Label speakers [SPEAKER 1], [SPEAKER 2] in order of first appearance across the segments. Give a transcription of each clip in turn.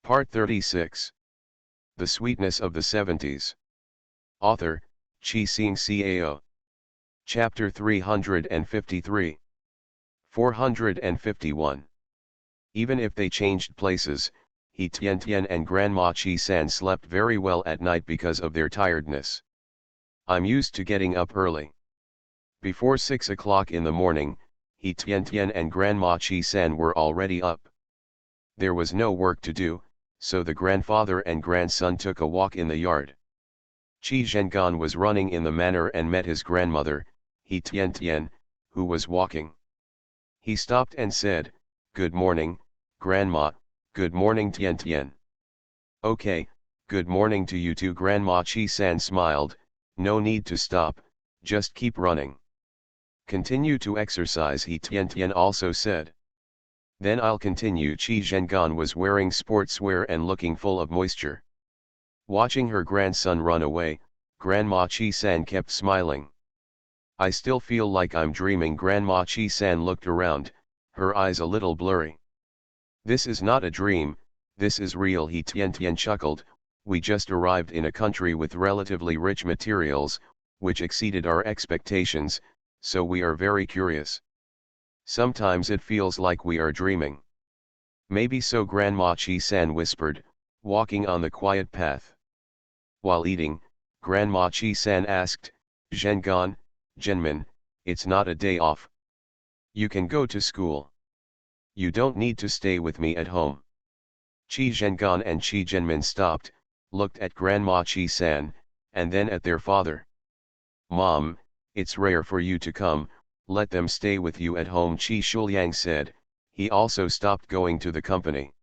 [SPEAKER 1] Part 36. The Sweetness of the Seventies. Author, Chi-Sing Cao. Chapter 353. 451. Even if they changed places, He Tian and Grandma Chi-san slept very well at night because of their tiredness. I'm used to getting up early. Before 6 o'clock in the morning, He Tian and Grandma Chi-san were already up. There was no work to do, so the grandfather and grandson took a walk in the yard. Qi Zhengan was running in the manor and met his grandmother, He Tian, who was walking. He stopped and said, "Good morning, Grandma." "Good morning, Tian." "Okay, good morning to you too." Grandma Chi-san smiled, "No need to stop, just keep running. Continue to exercise," He Tian also said. "Then I'll continue." Qi Zhengan was wearing sportswear and looking full of moisture. Watching her grandson run away, Grandma Chi-san kept smiling. "I still feel like I'm dreaming." Grandma Chi-san looked around, her eyes a little blurry. "This is not a dream, this is real." He Tian chuckled, "We just arrived in a country with relatively rich materials, which exceeded our expectations, so we are very curious. Sometimes it feels like we are dreaming." "Maybe so," Grandma Chi-san whispered, walking on the quiet path. While eating, Grandma Chi-san asked, "Zhengan, Zhenmin, it's not a day off. You can go to school. You don't need to stay with me at home." Qi Zhengan and Qi Zhenmin stopped, looked at Grandma Chi-san, and then at their father. "Mom, it's rare for you to come, let them stay with you at home," Qi Shuliang said. He also stopped going to the company.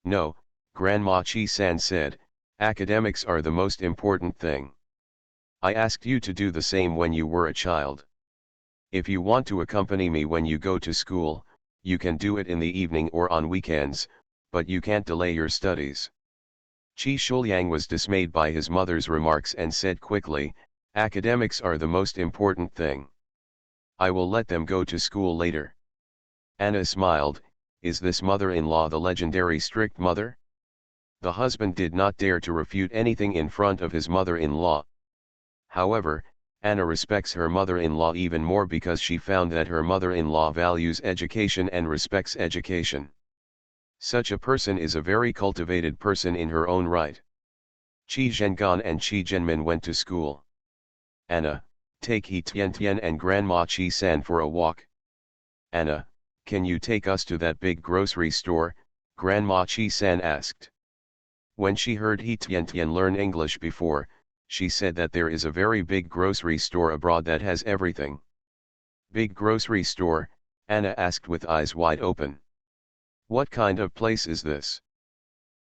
[SPEAKER 1] "No," Grandma Chi-san said, "academics are the most important thing. I asked you to do the same when you were a child. If you want to accompany me when you go to school, you can do it in the evening or on weekends, but you can't delay your studies." Qi Shuliang was dismayed by his mother's remarks and said quickly, "Academics are the most important thing. I will let them go to school later." Anna smiled. Is this mother-in-law the legendary strict mother? The husband did not dare to refute anything in front of his mother-in-law. However, Anna respects her mother-in-law even more because she found that her mother-in-law values education and respects education. Such a person is a very cultivated person in her own right. Qi Zhengan and Qi Zhenmin went to school. "Anna, take He Tian and Grandma Chi-san for a walk." "Anna, can you take us to that big grocery store?" Grandma Chi-san asked. When she heard He Tian learn English before, she said that there is a very big grocery store abroad that has everything. "Big grocery store?" Anna asked with eyes wide open. "What kind of place is this?"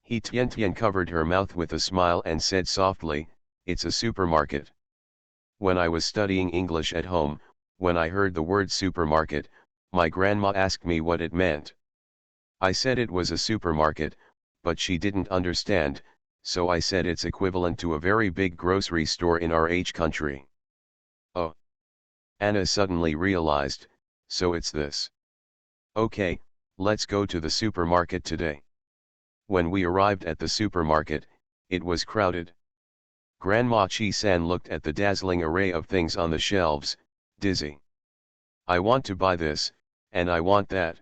[SPEAKER 1] He Tian covered her mouth with a smile and said softly, "It's a supermarket. When I was studying English at home, when I heard the word supermarket, my grandma asked me what it meant. I said it was a supermarket, but she didn't understand, so I said it's equivalent to a very big grocery store in our country." "Oh." Anna suddenly realized, "So it's this. Okay, let's go to the supermarket today." When we arrived at the supermarket, it was crowded. Grandma Chi-san looked at the dazzling array of things on the shelves, dizzy. "I want to buy this, and I want that."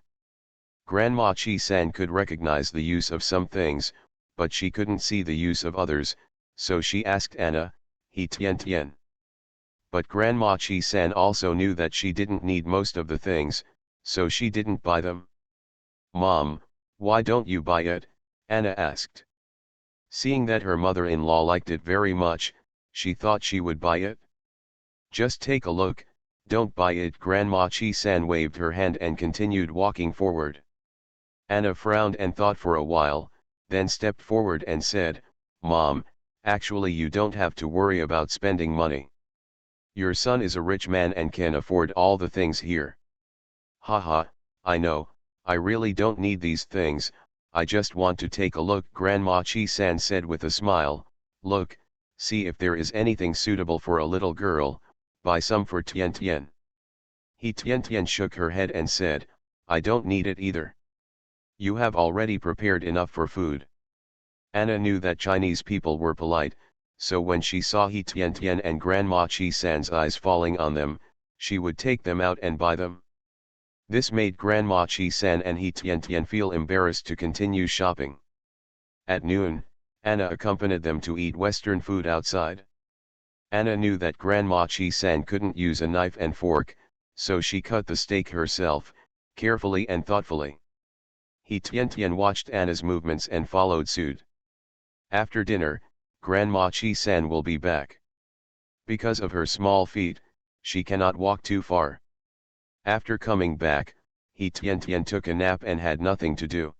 [SPEAKER 1] Grandma Chi-san could recognize the use of some things, but she couldn't see the use of others, so she asked Anna, "He Tian." But Grandma Chi-san also knew that she didn't need most of the things, so she didn't buy them. "Mom, why don't you buy it?" Anna asked. Seeing that her mother-in-law liked it very much, she thought she would buy it. "Just take a look, don't buy it." Grandma Chi-san waved her hand and continued walking forward. Anna frowned and thought for a while, then stepped forward and said, "Mom, actually you don't have to worry about spending money. Your son is a rich man and can afford all the things here." "Haha, I know, I really don't need these things, I just want to take a look." Grandma Chi-san said with a smile, "Look, see if there is anything suitable for a little girl, buy some for Tian." He Tian shook her head and said, "I don't need it either. You have already prepared enough for food. Anna knew that Chinese people were polite, so when she saw He Tian Tian and Grandma Chi San's eyes falling on them, she would take them out and buy them. This made Grandma Chi San and He Tian Tian feel embarrassed to continue shopping. At noon, Anna accompanied them to eat Western food outside. Anna knew that Grandma Chi San couldn't use a knife and fork, so she cut the steak herself, carefully and thoughtfully. He Tian Tian watched Anna's movements and followed suit. After dinner, Grandma Chi San will be back. Because of her small feet, she cannot walk too far. After coming back, He Tian Tian took a nap and had nothing to do.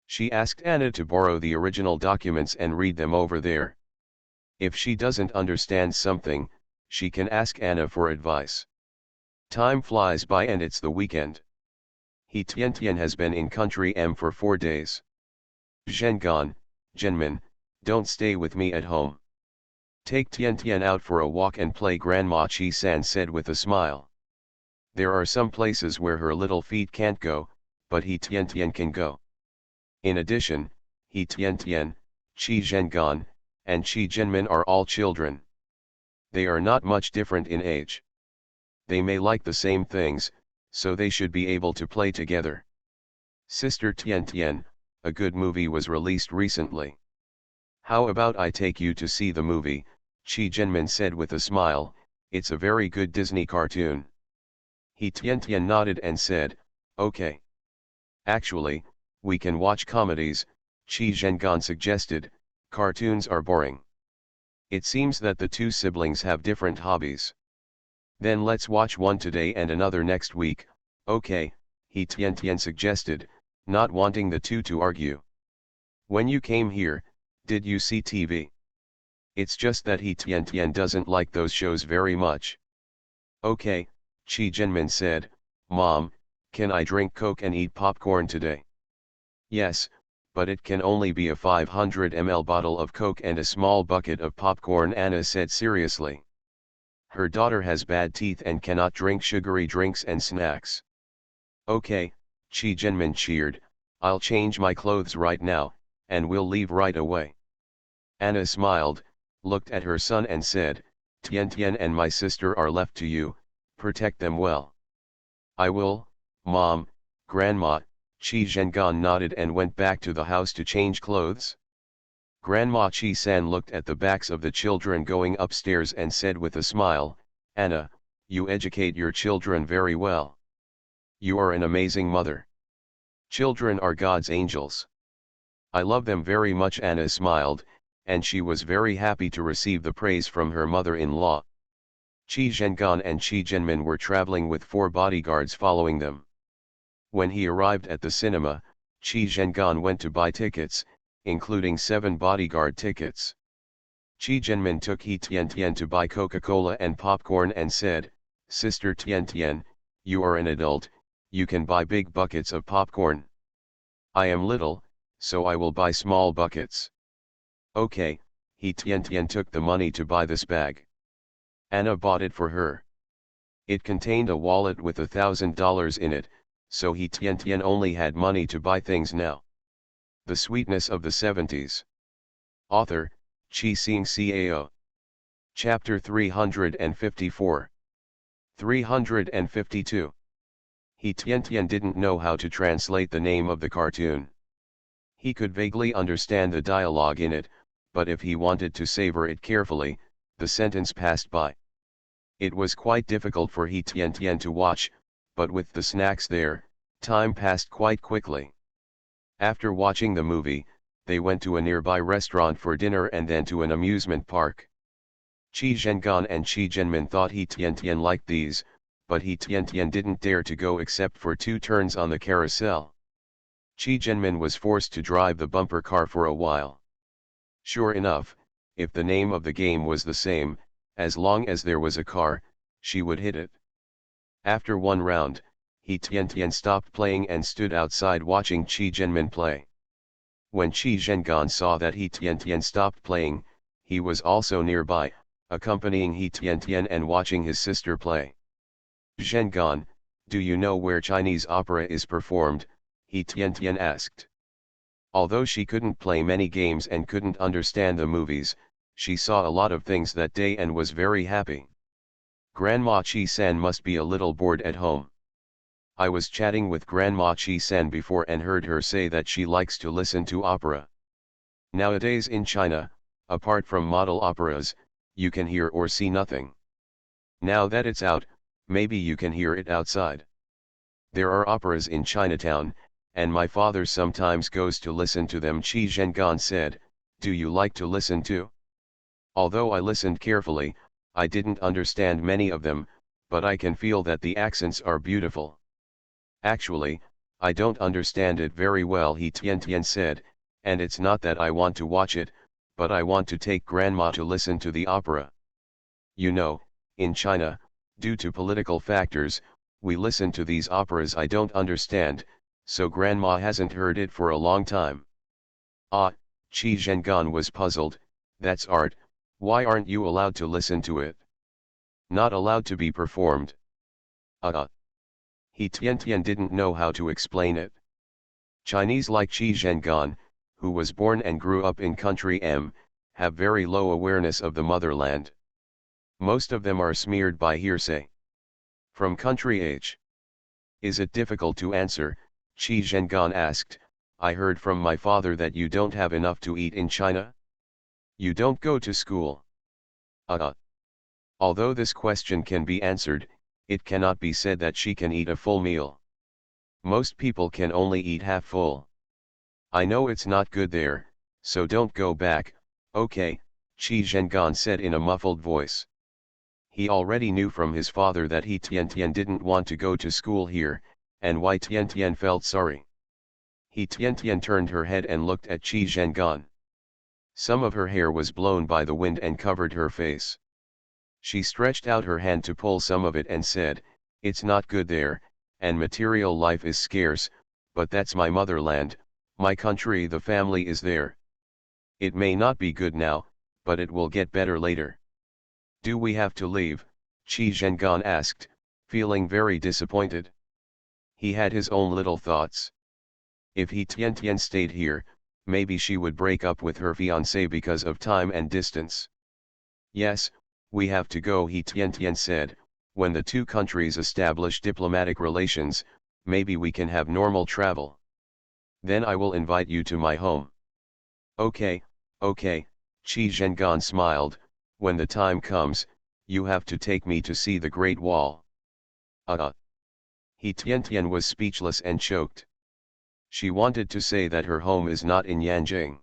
[SPEAKER 1] She asked Anna to borrow the original documents and read them over there. If she doesn't understand something, she can ask Anna for advice. Time flies by and it's the weekend. He Tian Tian has been in country M for 4 days. Zhengan, Zhenmin, don't stay with me at home. Take Tian Tian out for a walk and play, Grandma Chi San said with a smile. There are some places where her little feet can't go, but He Tian Tian can go. In addition, He Tian Tian, Qi Zhengan, and Qi Zhenmin are all children. They are not much different in age. They may like the same things, so they should be able to play together. Sister Tian Tian, a good movie was released recently. How about I take you to see the movie, Qi Zhenmin said with a smile. It's a very good Disney cartoon. He Tian Tian nodded and said, okay. Actually, we can watch comedies, Qi Zhengan suggested. Cartoons are boring. It seems that the two siblings have different hobbies. Then let's watch one today and another next week. Okay, He Tian Tian suggested, not wanting the two to argue. When you came here, did you see TV? It's just that He Tian Tian doesn't like those shows very much. Okay, Qi Zhenmin said, Mom, can I drink Coke and eat popcorn today? Yes, but it can only be a 500 ml bottle of Coke and a small bucket of popcorn, Anna said seriously. Her daughter has bad teeth and cannot drink sugary drinks and snacks. Okay, Qi Zhenmin cheered, I'll change my clothes right now, and we'll leave right away. Anna smiled, looked at her son and said, Tian Tian and my sister are left to you, protect them well. I will, Mom. Grandma. Qi Zhengan nodded and went back to the house to change clothes. Grandma Chi San looked at the backs of the children going upstairs and said with a smile, Anna, you educate your children very well. You are an amazing mother. Children are God's angels. I love them very much, Anna smiled, and she was very happy to receive the praise from her mother-in-law. Qi Zhengan and Qi Zhenmin were traveling with 4 bodyguards following them. When he arrived at the cinema, Qi Zhengan went to buy tickets, including 7 bodyguard tickets. Qi Zhenmin took He Tian Tian to buy Coca-Cola and popcorn and said, Sister Tian Tian, you are an adult, you can buy big buckets of popcorn. I am little, so I will buy small buckets. Okay, He Tian Tian took the money to buy this bag. Anna bought it for her. It contained a wallet with $1,000 in it, so He Tian Tian only had money to buy things now. The Sweetness of the 70s. Author, Chi Sing Cao. Chapter 354. 352. He Tian Tian didn't know how to translate the name of the cartoon. He could vaguely understand the dialogue in it, but if he wanted to savor it carefully, the sentence passed by. It was quite difficult for He Tian Tian to watch, but with the snacks there, time passed quite quickly. After watching the movie, they went to a nearby restaurant for dinner and then to an amusement park. Qi Zhengan and Qi Zhenmin thought He Tian Tian liked these, but He Tian Tian didn't dare to go except for 2 turns on the carousel. Qi Zhenmin was forced to drive the bumper car for a while. Sure enough, if the name of the game was the same, as long as there was a car, she would hit it. After 1 round, He Tian Tian stopped playing and stood outside watching Qi Zhenmin play. When Qi Zhengan saw that He Tian Tian stopped playing, he was also nearby, accompanying He Tian Tian and watching his sister play. Zhengan, do you know where Chinese opera is performed? He Tian Tian asked. Although she couldn't play many games and couldn't understand the movies, she saw a lot of things that day and was very happy. Grandma Chi-san must be a little bored at home. I was chatting with Grandma Chi-san before and heard her say that she likes to listen to opera. Nowadays in China, apart from model operas, you can hear or see nothing. Now that it's out, maybe you can hear it outside. There are operas in Chinatown, and my father sometimes goes to listen to them. Qi Zhengan said, "Do you like to listen to?" Although I listened carefully, I didn't understand many of them, but I can feel that the accents are beautiful. Actually, I don't understand it very well, he Tian said, and it's not that I want to watch it, but I want to take Grandma to listen to the opera. You know, in China, due to political factors, we listen to these operas I don't understand, so Grandma hasn't heard it for a long time. Ah, Qi Zhengan was puzzled. That's art, why aren't you allowed to listen to it? Not allowed to be performed. He Tian didn't know how to explain it. Chinese like Qi Zhengan, who was born and grew up in country M, have very low awareness of the motherland. Most of them are smeared by hearsay. From country H. Is it difficult to answer? Qi Zhengan asked. I heard from my father that you don't have enough to eat in China? You don't go to school? Although this question can be answered, it cannot be said that she can eat a full meal. Most people can only eat half full. I know it's not good there, so don't go back, okay, Qi Zhengan said in a muffled voice. He already knew from his father that he Tian didn't want to go to school here, and why Tian felt sorry. He Tian turned her head and looked at Qi Zhengan. Some of her hair was blown by the wind and covered her face. She stretched out her hand to pull some of it and said, "It's not good there, and material life is scarce, but that's my motherland, my country, the family is there. It may not be good now, but it will get better later." Do we have to leave? Qi Zhengan asked, feeling very disappointed. He had his own little thoughts. If he Tian stayed here, maybe she would break up with her fiancé because of time and distance. Yes, we have to go, he Tian said. When the two countries establish diplomatic relations, maybe we can have normal travel. Then I will invite you to my home. Okay, Qi Zhengan smiled. When the time comes, you have to take me to see the Great Wall. He Tian was speechless and choked. She wanted to say that her home is not in Yanjing.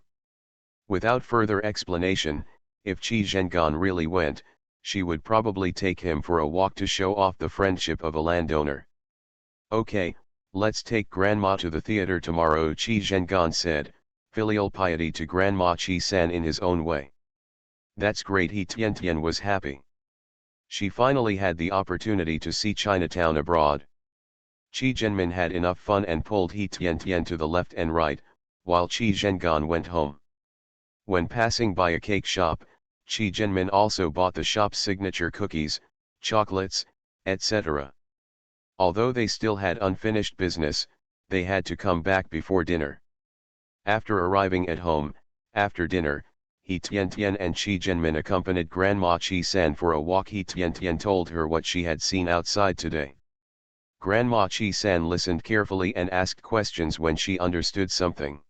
[SPEAKER 1] Without further explanation, if Qi Zhengan really went, she would probably take him for a walk to show off the friendship of a landowner. Okay, let's take Grandma to the theater tomorrow, Qi Zhengan said, filial piety to Grandma Chi-san in his own way. That's great, he Tian was happy. She finally had the opportunity to see Chinatown abroad. Qi Zhenmin had enough fun and pulled he Tian to the left and right, while Qi Zhengan went home. When passing by a cake shop, Qi Zhenmin also bought the shop's signature cookies, chocolates, etc. Although they still had unfinished business, they had to come back before dinner. After arriving at home, after dinner, he Tian and Qi Zhenmin accompanied Grandma Chi-san for a walk. He Tian told her what she had seen outside today. Grandma Chi-san listened carefully and asked questions when she understood something.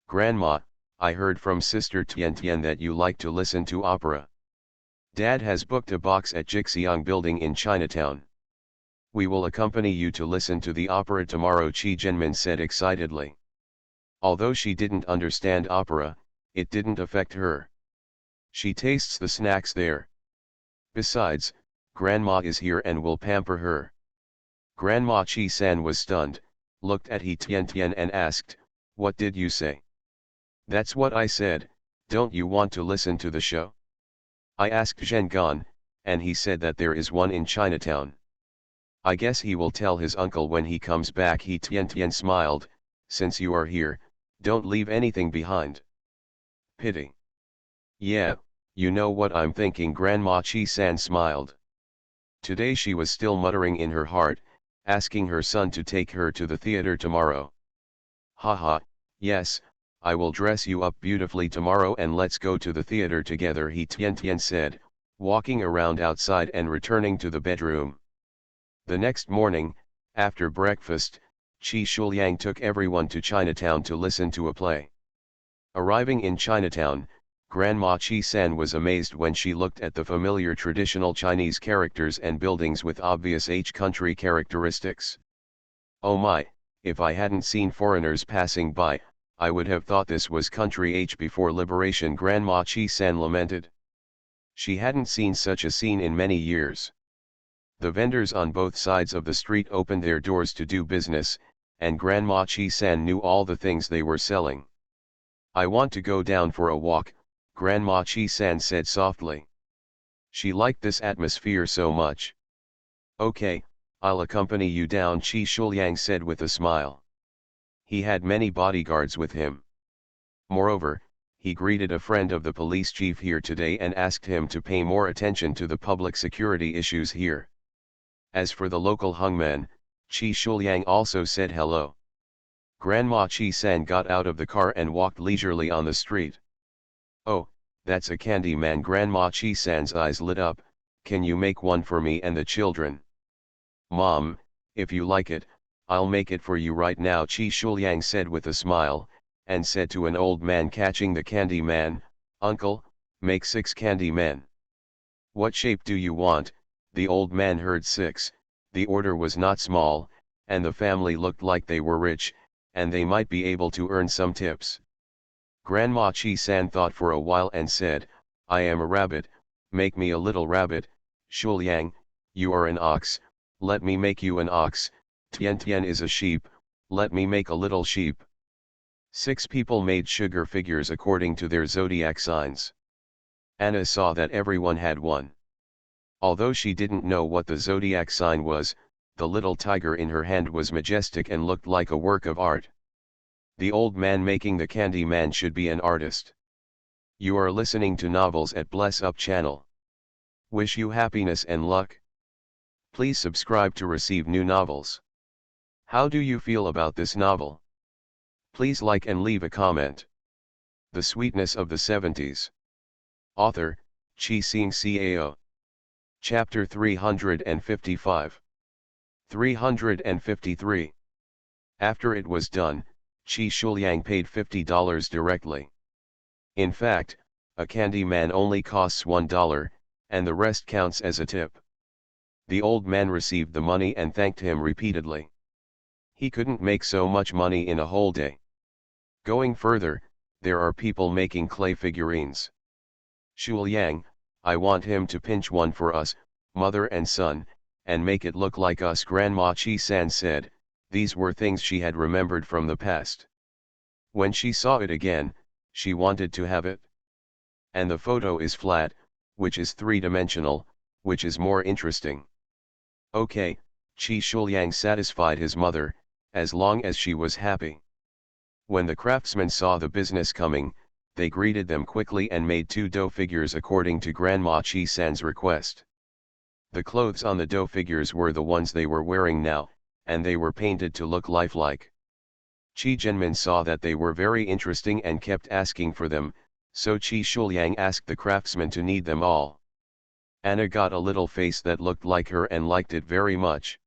[SPEAKER 1] Grandma, I heard from Sister Tian that you like to listen to opera. Dad has booked a box at Jixiang Building in Chinatown. We will accompany you to listen to the opera tomorrow, Qi Zhenmin said excitedly. Although she didn't understand opera, it didn't affect her. She tastes the snacks there. Besides, Grandma is here and will pamper her. Grandma Chi-san was stunned, looked at he Tian and asked, "What did you say?" "That's what I said, don't you want to listen to the show?" I asked Zhengan, and he said that there is one in Chinatown. I guess he will tell his uncle when he comes back, he Tian smiled. Since you are here, don't leave anything behind. Pity. Yeah, you know what I'm thinking, Grandma Chi-san smiled. Today she was still muttering in her heart, asking her son to take her to the theater tomorrow. Haha, yes, I will dress you up beautifully tomorrow and let's go to the theater together, he Tian said, walking around outside and returning to the bedroom. The next morning, after breakfast, Qi Shuliang took everyone to Chinatown to listen to a play. Arriving in Chinatown, Grandma Qi San was amazed when she looked at the familiar traditional Chinese characters and buildings with obvious H country characteristics. Oh my, if I hadn't seen foreigners passing by, I would have thought this was country H before liberation, Grandma Qi San lamented. She hadn't seen such a scene in many years. The vendors on both sides of the street opened their doors to do business, and Grandma Qi San knew all the things they were selling. I want to go down for a walk, Grandma Qi San said softly. She liked this atmosphere so much. Okay, I'll accompany you down, Qi Shuliang said with a smile. He had many bodyguards with him. Moreover, he greeted a friend of the police chief here today and asked him to pay more attention to the public security issues here. As for the local hungman, Qi Shuliang also said hello. Grandma Qi San got out of the car and walked leisurely on the street. Oh, that's a candy man, Grandma Qi San's eyes lit up. Can you make one for me and the children? Mom, if you like it, I'll make it for you right now, Qi Shuliang said with a smile, and said to an old man catching the candy man, Uncle, make 6 candy men. What shape do you want? The old man heard 6, the order was not small, and the family looked like they were rich, and they might be able to earn some tips. Grandma Qi San thought for a while and said, I am a rabbit, make me a little rabbit. Shuliang, you are an ox, let me make you an ox. Tian is a sheep, let me make a little sheep. 6 people made sugar figures according to their zodiac signs. Anna saw that everyone had one. Although she didn't know what the zodiac sign was, the little tiger in her hand was majestic and looked like a work of art. The old man making the candy man should be an artist. You are listening to Novels at Bless Up channel. Wish you happiness and luck. Please subscribe to receive new novels. How do you feel about this novel? Please like and leave a comment. The Sweetness of the 70s. Author, Chi Sing Cao. Chapter 355. 353. After it was done, Qi Shuliang paid $50 directly. In fact, a candy man only costs $1, and the rest counts as a tip. The old man received the money and thanked him repeatedly. He couldn't make so much money in a whole day. Going further, there are people making clay figurines. Shuliang, I want him to pinch one for us, mother and son, and make it look like us, Grandma Qi San said. These were things she had remembered from the past. When she saw it again, she wanted to have it. And the photo is flat, which is 3-dimensional, which is more interesting. Okay, Qi Shuliang satisfied his mother, as long as she was happy. When the craftsmen saw the business coming, they greeted them quickly and made 2 dough figures according to Grandma Qi San's request. The clothes on the dough figures were the ones they were wearing now, and they were painted to look lifelike. Qi Zhenmin saw that they were very interesting and kept asking for them, so Qi Shuliang asked the craftsman to knead them all. Anna got a little face that looked like her and liked it very much.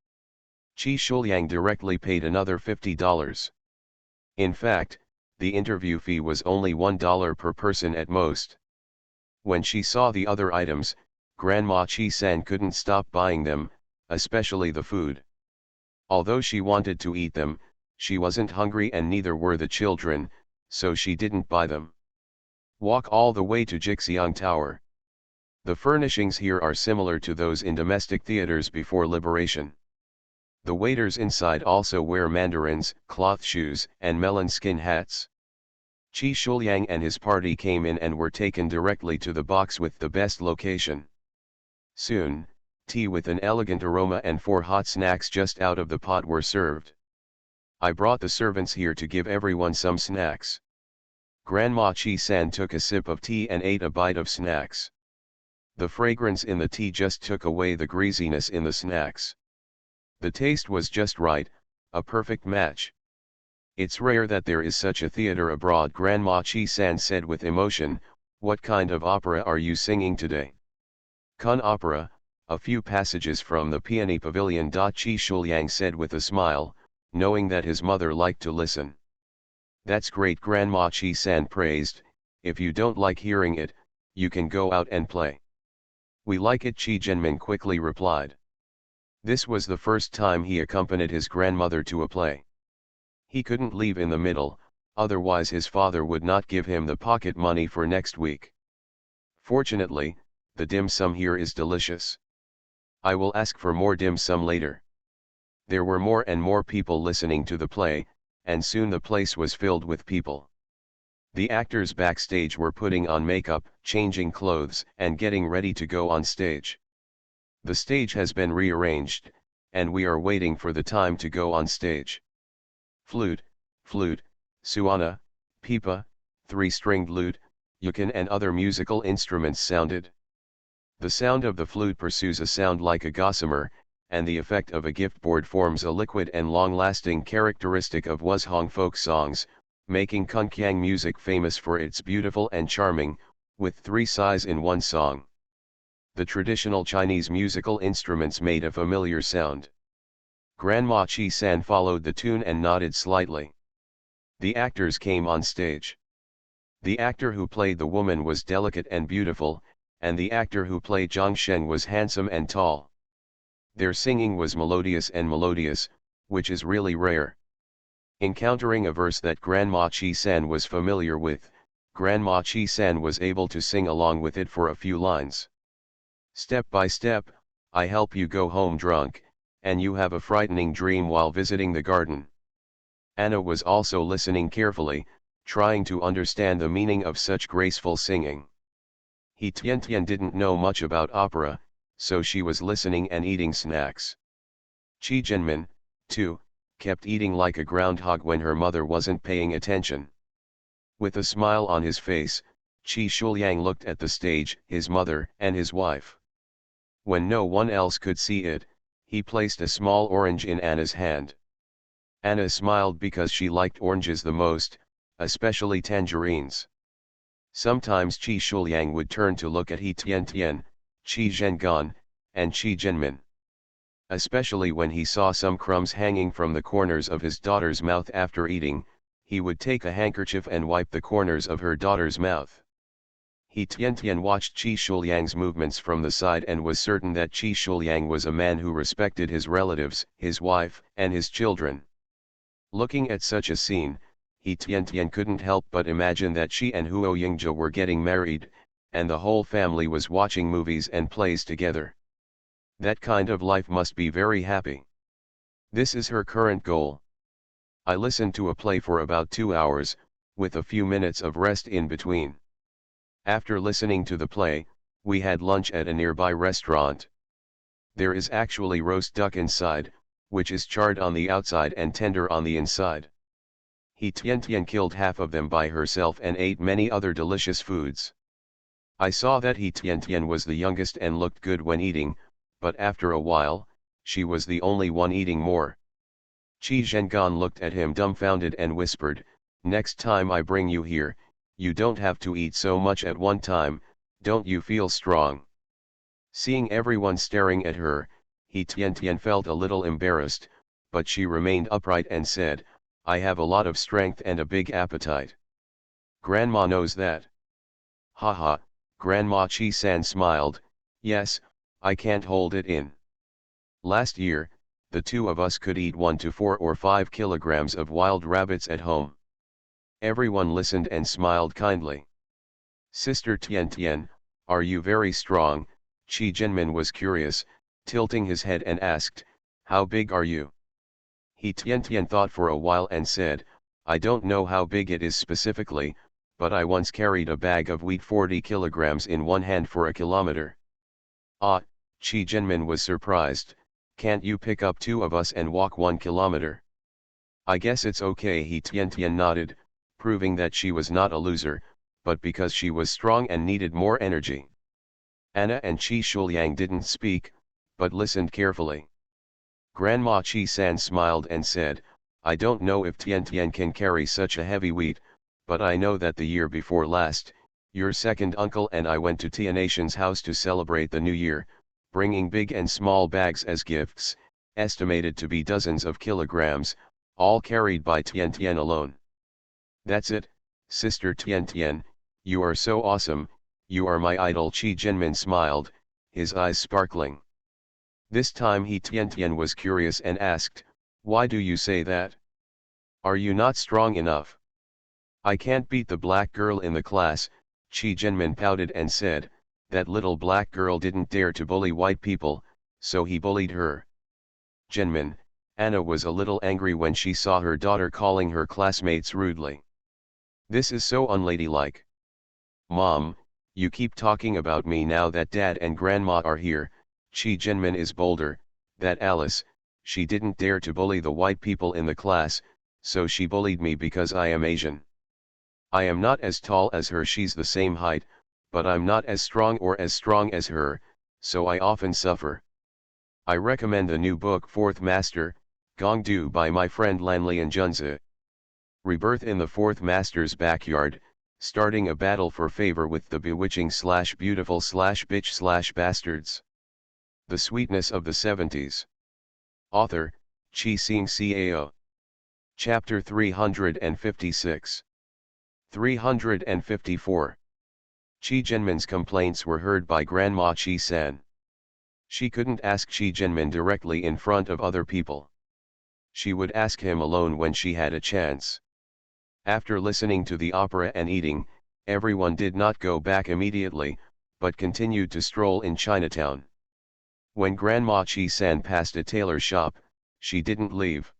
[SPEAKER 1] Qi Shuliang directly paid another $50. In fact, the interview fee was only $1 per person at most. When she saw the other items, Grandma Qi San couldn't stop buying them, especially the food. Although she wanted to eat them, she wasn't hungry and neither were the children, so she didn't buy them. Walk all the way to Jixiang Tower. The furnishings here are similar to those in domestic theaters before liberation. The waiters inside also wear mandarins, cloth shoes, and melon skin hats. Qi Shuliang and his party came in and were taken directly to the box with the best location. Soon, tea with an elegant aroma and 4 hot snacks just out of the pot were served. I brought the servants here to give everyone some snacks. Grandma Qi San took a sip of tea and ate a bite of snacks. The fragrance in the tea just took away the greasiness in the snacks. The taste was just right, a perfect match. It's rare that there is such a theater abroad. Grandma Chi-san said with emotion. What kind of opera are you singing today? Kun opera, a few passages from the Peony Pavilion. Chi Shuliang said with a smile, knowing that his mother liked to listen. That's great, Grandma Chi-san praised. If you don't like hearing it, you can go out and play. We like it, Chi Jinmin quickly replied. This was the first time he accompanied his grandmother to a play. He couldn't leave in the middle, otherwise his father would not give him the pocket money for next week. Fortunately, the dim sum here is delicious. I will ask for more dim sum later. There were more and more people listening to the play, and soon the place was filled with people. The actors backstage were putting on makeup, changing clothes, and getting ready to go on stage. The stage has been rearranged, and we are waiting for the time to go on stage. Flute, suana, pipa, three-stringed lute, ukin and other musical instruments sounded. The sound of the flute pursues a sound like a gossamer, and the effect of a gift board forms a liquid and long-lasting characteristic of Wushong folk songs, making Kunkiang music famous for its beautiful and charming, with three sighs in one song. The traditional Chinese musical instruments made a familiar sound. Grandma Chi-san followed the tune and nodded slightly. The actors came on stage. The actor who played the woman was delicate and beautiful, and the actor who played Zhang Sheng was handsome and tall. Their singing was melodious, which is really rare. Encountering a verse that Grandma Chi-san was familiar with, Grandma Chi-san was able to sing along with it for a few lines. Step by step, I help you go home drunk, and you have a frightening dream while visiting the garden. Anna was also listening carefully, trying to understand the meaning of such graceful singing. Tian didn't know much about opera, so she was listening and eating snacks. Chi Jinmin, too, kept eating like a groundhog when her mother wasn't paying attention. With a smile on his face, Chi Shuliang looked at the stage, his mother, and his wife. When no one else could see it, he placed a small orange in Anna's hand. Anna smiled because she liked oranges the most, especially tangerines. Sometimes Chi Shuliang would turn to look at Tian, Chi Zhengan, and Chi Jinmin. Especially when he saw some crumbs hanging from the corners of his daughter's mouth after eating, he would take a handkerchief and wipe the corners of her daughter's mouth. Tian watched Chi Shuliang's movements from the side and was certain that Chi Shuliang was a man who respected his relatives, his wife, and his children. Looking at such a scene, Tian couldn't help but imagine that she and Huo Yingzhe were getting married, and the whole family was watching movies and plays together. That kind of life must be very happy. This is her current goal. I listened to a play for about 2 hours, with a few minutes of rest in between. After listening to the play, we had lunch at a nearby restaurant. There is actually roast duck inside, which is charred on the outside and tender on the inside. Tian killed half of them by herself and ate many other delicious foods. I saw that Tian was the youngest and looked good when eating, but after a while, she was the only one eating more. Chi Zhengan looked at him dumbfounded and whispered, "Next time I bring you here, you don't have to eat so much at one time, don't you feel strong?" Seeing everyone staring at her, Tian felt a little embarrassed, but she remained upright and said, "I have a lot of strength and a big appetite. Grandma knows that." Haha, Grandma Chi-san smiled, "Yes, I can't hold it in. Last year, the two of us could eat 1 to 4 or 5 kilograms of wild rabbits at home." Everyone listened and smiled kindly. "Sister Tian, are you very strong?" Chi Jinmin was curious, tilting his head and asked, "How big are you?" Tian thought for a while and said, "I don't know how big it is specifically, but I once carried a bag of wheat 40 kilograms in one hand for a kilometer." "Ah," Chi Jinmin was surprised, "can't you pick up 2 of us and walk 1 kilometer?" "I guess it's okay," Tian nodded, proving that she was not a loser, but because she was strong and needed more energy. Anna and Chi Shuliang didn't speak, but listened carefully. Grandma Chi-san smiled and said, I don't know if Tian Tian can carry such a heavy weight, but I know that the year before last, your second uncle and I went to Tianation's house to celebrate the new year, bringing big and small bags as gifts, estimated to be dozens of kilograms, all carried by Tian Tian alone. That's it, Sister Tian Tian, you are so awesome, you are my idol. Qi Jinmin smiled, his eyes sparkling. This time Tian Tian was curious and asked, why do you say that? Are you not strong enough? I can't beat the black girl in the class, Qi Jinmin pouted and said, that little black girl didn't dare to bully white people, so he bullied her. Jinmin, Anna was a little angry when she saw her daughter calling her classmates rudely. This is so unladylike. Mom, you keep talking about me now that Dad and Grandma are here. Qi Jinmin is bolder, that Alice, she didn't dare to bully the white people in the class, so she bullied me because I am Asian. I am not as tall as her, she's the same height, but I'm not as strong as her, so I often suffer. I recommend the new book Fourth Master, Gongdu by my friend Lanlian Junzi. Rebirth in the Fourth Master's backyard, starting a battle for favor with the bewitching/beautiful/bitch/bastards. The Sweetness of the Seventies. Author, Chi Sing Cao. Chapter 356. 354. Qi Jinmin's complaints were heard by Grandma Qi San. She couldn't ask Qi Jinmin directly in front of other people. She would ask him alone when she had a chance. After listening to the opera and eating, everyone did not go back immediately, but continued to stroll in Chinatown. When Grandma Qi San passed a tailor shop, she didn't leave.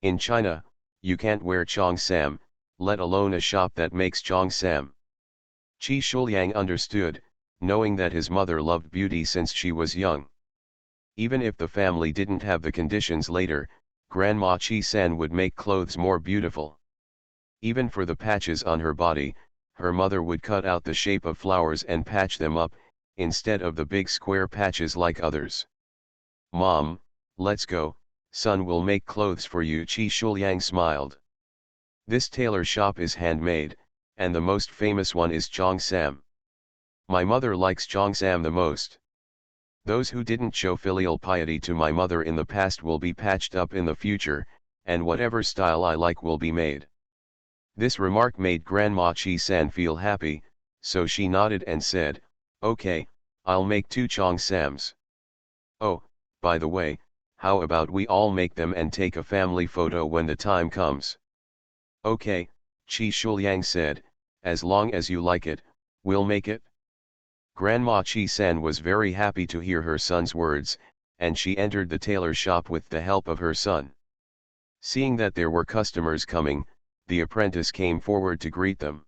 [SPEAKER 1] In China, you can't wear cheongsam, let alone a shop that makes cheongsam. Qi Shuliang understood, knowing that his mother loved beauty since she was young. Even if the family didn't have the conditions later, Grandma Qi San would make clothes more beautiful. Even for the patches on her body, her mother would cut out the shape of flowers and patch them up, instead of the big square patches like others. Mom, let's go, son will make clothes for you. Qi Shuliang smiled. This tailor shop is handmade, and the most famous one is cheongsam. My mother likes cheongsam the most. Those who didn't show filial piety to my mother in the past will be patched up in the future, and whatever style I like will be made. This remark made Grandma Qi San feel happy, so she nodded and said, okay, I'll make 2 cheongsams. Oh, by the way, how about we all make them and take a family photo when the time comes? Okay, Qi Shuliang said, as long as you like it, we'll make it. Grandma Qi San was very happy to hear her son's words, and she entered the tailor shop with the help of her son. Seeing that there were customers coming, the apprentice came forward to greet them.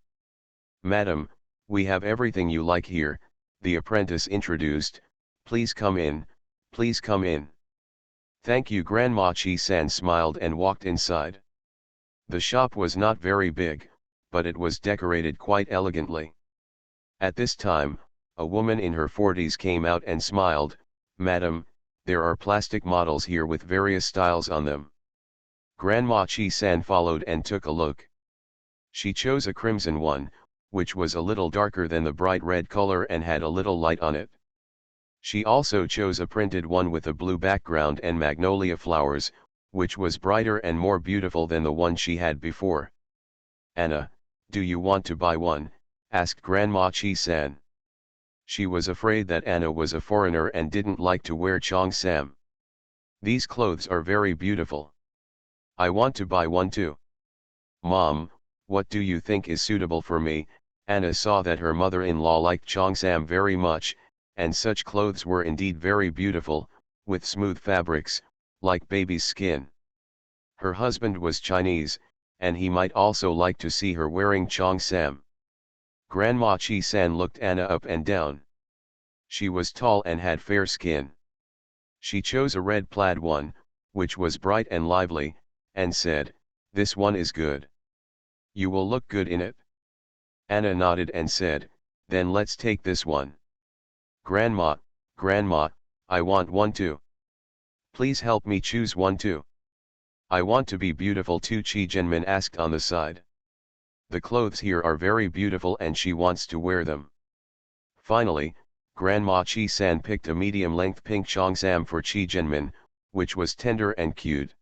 [SPEAKER 1] Madam, we have everything you like here, the apprentice introduced, please come in, please come in. Thank you. Grandma Qi San smiled and walked inside. The shop was not very big, but it was decorated quite elegantly. At this time, a woman in her 40s came out and smiled, Madam, there are plastic models here with various styles on them. Grandma Qi San followed and took a look. She chose a crimson one, which was a little darker than the bright red color and had a little light on it. She also chose a printed one with a blue background and magnolia flowers, which was brighter and more beautiful than the one she had before. Anna, do you want to buy one? Asked Grandma Qi San. She was afraid that Anna was a foreigner and didn't like to wear cheongsam. These clothes are very beautiful. I want to buy one too. Mom, what do you think is suitable for me? Anna saw that her mother-in-law liked cheongsam very much, and such clothes were indeed very beautiful, with smooth fabrics, like baby's skin. Her husband was Chinese, and he might also like to see her wearing cheongsam. Grandma Qi San looked Anna up and down. She was tall and had fair skin. She chose a red plaid one, which was bright and lively, and said, this one is good. You will look good in it. Anna nodded and said, then let's take this one. Grandma, I want one too. Please help me choose one too. I want to be beautiful too, Chi Jinmin asked on the side. The clothes here are very beautiful and she wants to wear them. Finally, Grandma Chi-san picked a medium-length pink cheongsam for Chi Jinmin, which was tender and cute.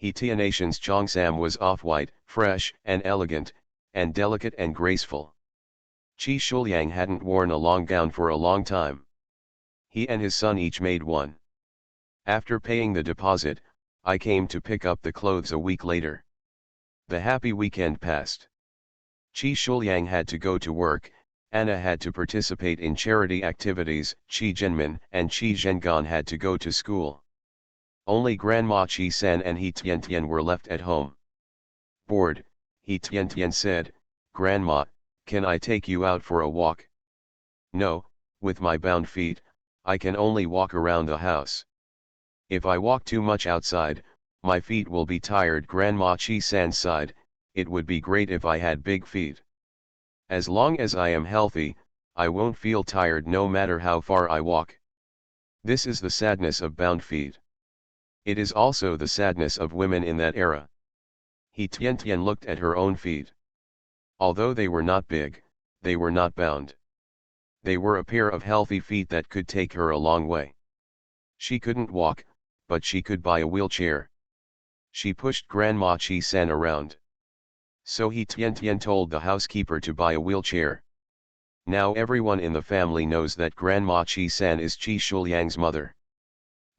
[SPEAKER 1] Tianation's cheongsam was off-white, fresh and elegant, and delicate and graceful. Chi Shuliang hadn't worn a long gown for a long time. He and his son each made one. After paying the deposit, I came to pick up the clothes a week later. The happy weekend passed. Chi Shuliang had to go to work, Anna had to participate in charity activities, Chi Jinmin and Chi Zhengan had to go to school. Only Grandma Chi-san and He Tiantian were left at home. Bored, He Tiantian said, "Grandma, can I take you out for a walk?" "No, with my bound feet, I can only walk around the house. If I walk too much outside, my feet will be tired." Grandma Chi-san sighed, "It would be great if I had big feet. As long as I am healthy, I won't feel tired no matter how far I walk." This is the sadness of bound feet. It is also the sadness of women in that era. He Tiantian looked at her own feet. Although they were not big, they were not bound. They were a pair of healthy feet that could take her a long way. She couldn't walk, but she could buy a wheelchair. She pushed Grandma Chi-san around. So He Tiantian told the housekeeper to buy a wheelchair. Now everyone in the family knows that Grandma Chi-san is Chi Shuliang's mother.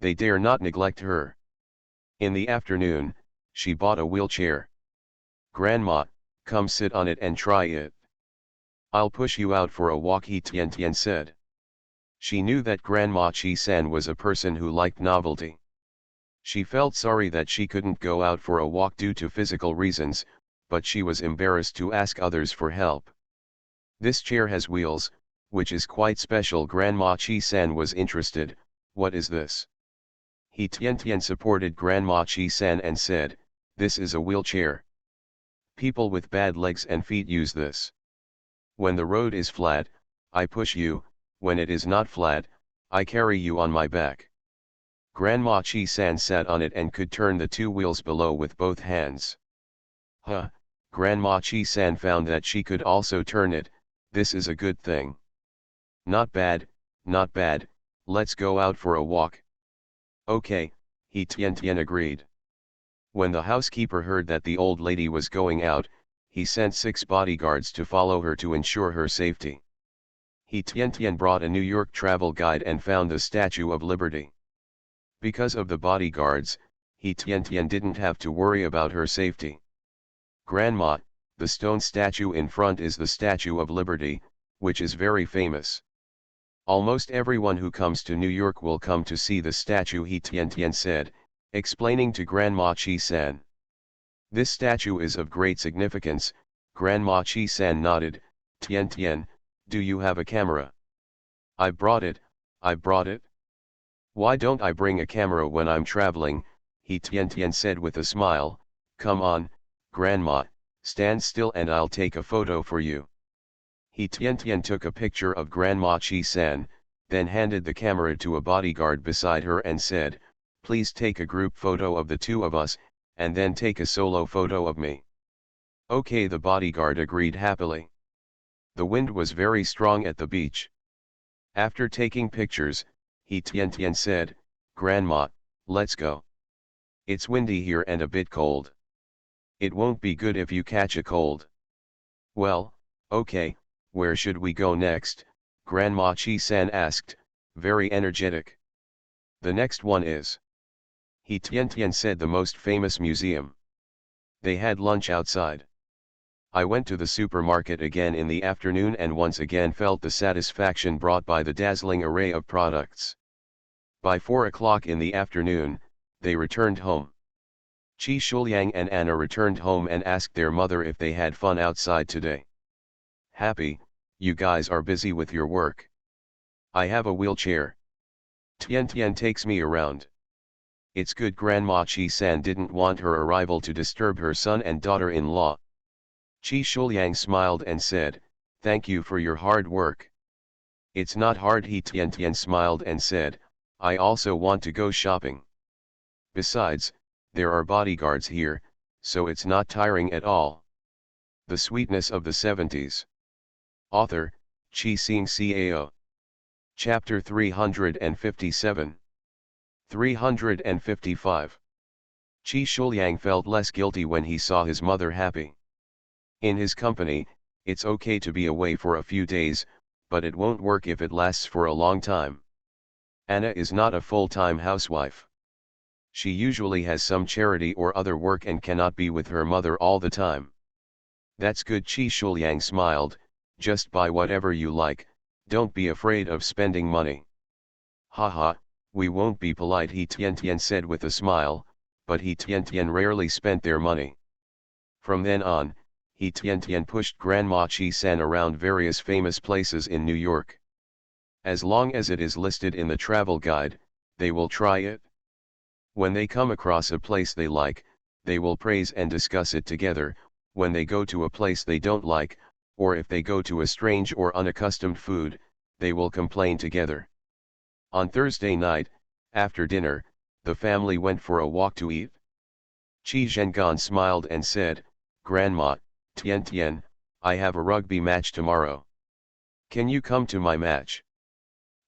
[SPEAKER 1] They dare not neglect her. In the afternoon, she bought a wheelchair. "Grandma, come sit on it and try it. I'll push you out for a walk," He Tiantian said. She knew that Grandma Chi-san was a person who liked novelty. She felt sorry that she couldn't go out for a walk due to physical reasons, but she was embarrassed to ask others for help. "This chair has wheels, which is quite special." Grandma Chi-san was interested. "What is this?" He Tiantian supported Grandma Chi-san and said, "This is a wheelchair. People with bad legs and feet use this. When the road is flat, I push you, when it is not flat, I carry you on my back." Grandma Chi-san sat on it and could turn the two wheels below with both hands. "Huh," Grandma Chi-san found that she could also turn it. "This is a good thing." "Not bad, not bad, let's go out for a walk." "Okay," He Tiantian agreed. When the housekeeper heard that the old lady was going out, he sent 6 bodyguards to follow her to ensure her safety. He Tiantian brought a New York travel guide and found the Statue of Liberty. Because of the bodyguards, He Tiantian didn't have to worry about her safety. "Grandma, the stone statue in front is the Statue of Liberty, which is very famous. Almost everyone who comes to New York will come to see the statue," He Tiantian said, explaining to Grandma Chi-san. "This statue is of great significance." Grandma Chi-san nodded. "Tiantian, do you have a camera?" I brought it." "Why don't I bring a camera when I'm traveling?" He Tiantian said with a smile. "Come on, Grandma, stand still and I'll take a photo for you." He Tiantian took a picture of Grandma Chi-san, then handed the camera to a bodyguard beside her and said, "Please take a group photo of the two of us, and then take a solo photo of me." "Okay," the bodyguard agreed happily. The wind was very strong at the beach. After taking pictures, He Tiantian said, "Grandma, let's go. It's windy here and a bit cold. It won't be good if you catch a cold." "Well, okay, where should we go next?" Grandma Chi-san asked, very energetic. "The next one is," He Tiantian said, "the most famous museum." They had lunch outside. I went to the supermarket again in the afternoon and once again felt the satisfaction brought by the dazzling array of products. By 4 o'clock in the afternoon, they returned home. Chi Shuliang and Anna returned home and asked their mother if they had fun outside today. "Happy, you guys are busy with your work. I have a wheelchair. Tiantian takes me around." "It's good." Grandma Chi-san didn't want her arrival to disturb her son and daughter-in-law. Chi Shuliang smiled and said, "Thank you for your hard work." "It's not hard." He Tiantian smiled and said, "I also want to go shopping. Besides, there are bodyguards here, so it's not tiring at all. The Sweetness of the 70s. Author, Chi Sing Cao. Chapter 357. 355. Qi Shuliang felt less guilty when he saw his mother happy. In his company, it's okay to be away for a few days, but it won't work if it lasts for a long time. Anna is not a full-time housewife. She usually has some charity or other work and cannot be with her mother all the time. That's good. Qi Shuliang smiled, just buy whatever you like, don't be afraid of spending money. Haha, we won't be polite, He Tian said with a smile, but He Tian rarely spent their money. From then on, He Tian pushed Grandma Chi-san around various famous places in New York. As long as it is listed in the travel guide, they will try it. When they come across a place they like, they will praise and discuss it together. When they go to a place they don't like, or if they go to a strange or unaccustomed food, they will complain together. On Thursday night, after dinner, the family went for a walk to eat. Qi Zhengan smiled and said, "Grandma, Tian, I have a rugby match tomorrow. Can you come to my match?"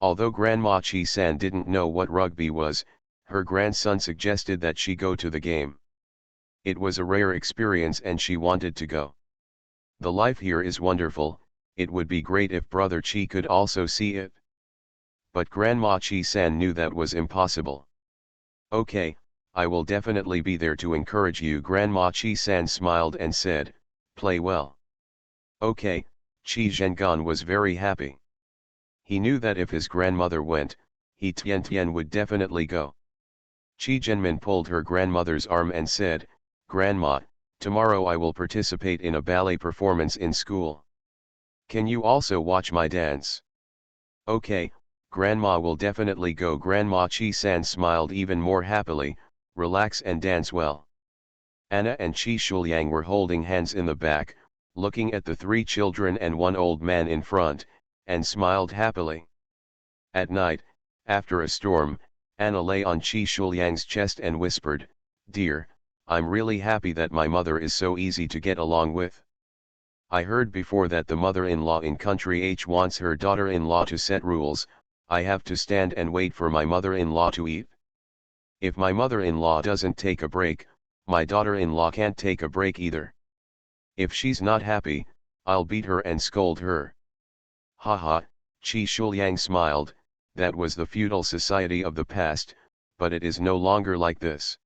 [SPEAKER 1] Although Grandma Chi-san didn't know what rugby was, her grandson suggested that she go to the game. It was a rare experience and she wanted to go. The life here is wonderful, it would be great if Brother Chi could also see it. But Grandma Chi-san knew that was impossible. "Okay, I will definitely be there to encourage you." Grandma Chi-san smiled and said, "Play well." Okay, Qi Zhengan was very happy. He knew that if his grandmother went, He Tian would definitely go. Qi Zhenmin pulled her grandmother's arm and said, "Grandma, tomorrow I will participate in a ballet performance in school. Can you also watch my dance?" "Okay, Grandma will definitely go." Grandma Chi-san smiled even more happily, "Relax and dance well." Anna and Qi Shuliang were holding hands in the back, looking at the three children and one old man in front, and smiled happily. At night, after a storm, Anna lay on Qi Shuliang's chest and whispered, "Dear, I'm really happy that my mother is so easy to get along with. I heard before that the mother-in-law in country H wants her daughter-in-law to set rules. I have to stand and wait for my mother-in-law to eat. If my mother-in-law doesn't take a break, my daughter-in-law can't take a break either. If she's not happy, I'll beat her and scold her." Haha, Qi Shuliang smiled, that was the feudal society of the past, but it is no longer like this.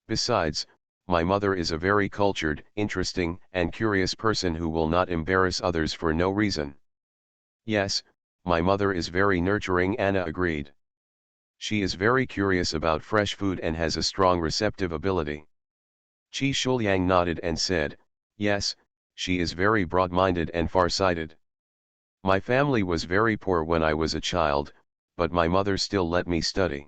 [SPEAKER 1] Besides, my mother is a very cultured, interesting, and curious person who will not embarrass others for no reason. Yes, my mother is very nurturing, Anna agreed. She is very curious about fresh food and has a strong receptive ability. Qi Shuliang nodded and said, "Yes, she is very broad-minded and far-sighted. My family was very poor when I was a child, but my mother still let me study.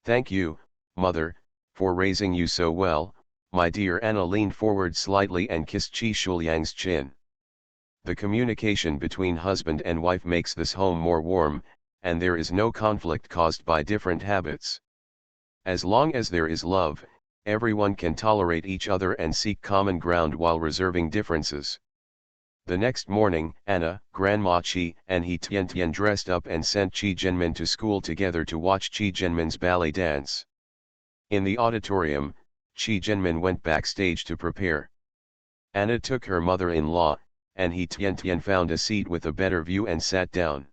[SPEAKER 1] Thank you, Mother, for raising you so well, my dear." Anna leaned forward slightly and kissed Qi Shuliang's chin. The communication between husband and wife makes this home more warm, and there is no conflict caused by different habits. As long as there is love, everyone can tolerate each other and seek common ground while reserving differences. The next morning, Anna, Grandma Qi, and He Tian dressed up and sent Qi Zhenmin to school together to watch Qi Zhenmin's ballet dance. In the auditorium, Qi Zhenmin went backstage to prepare. Anna took her mother-in-law, and He Tian found a seat with a better view and sat down.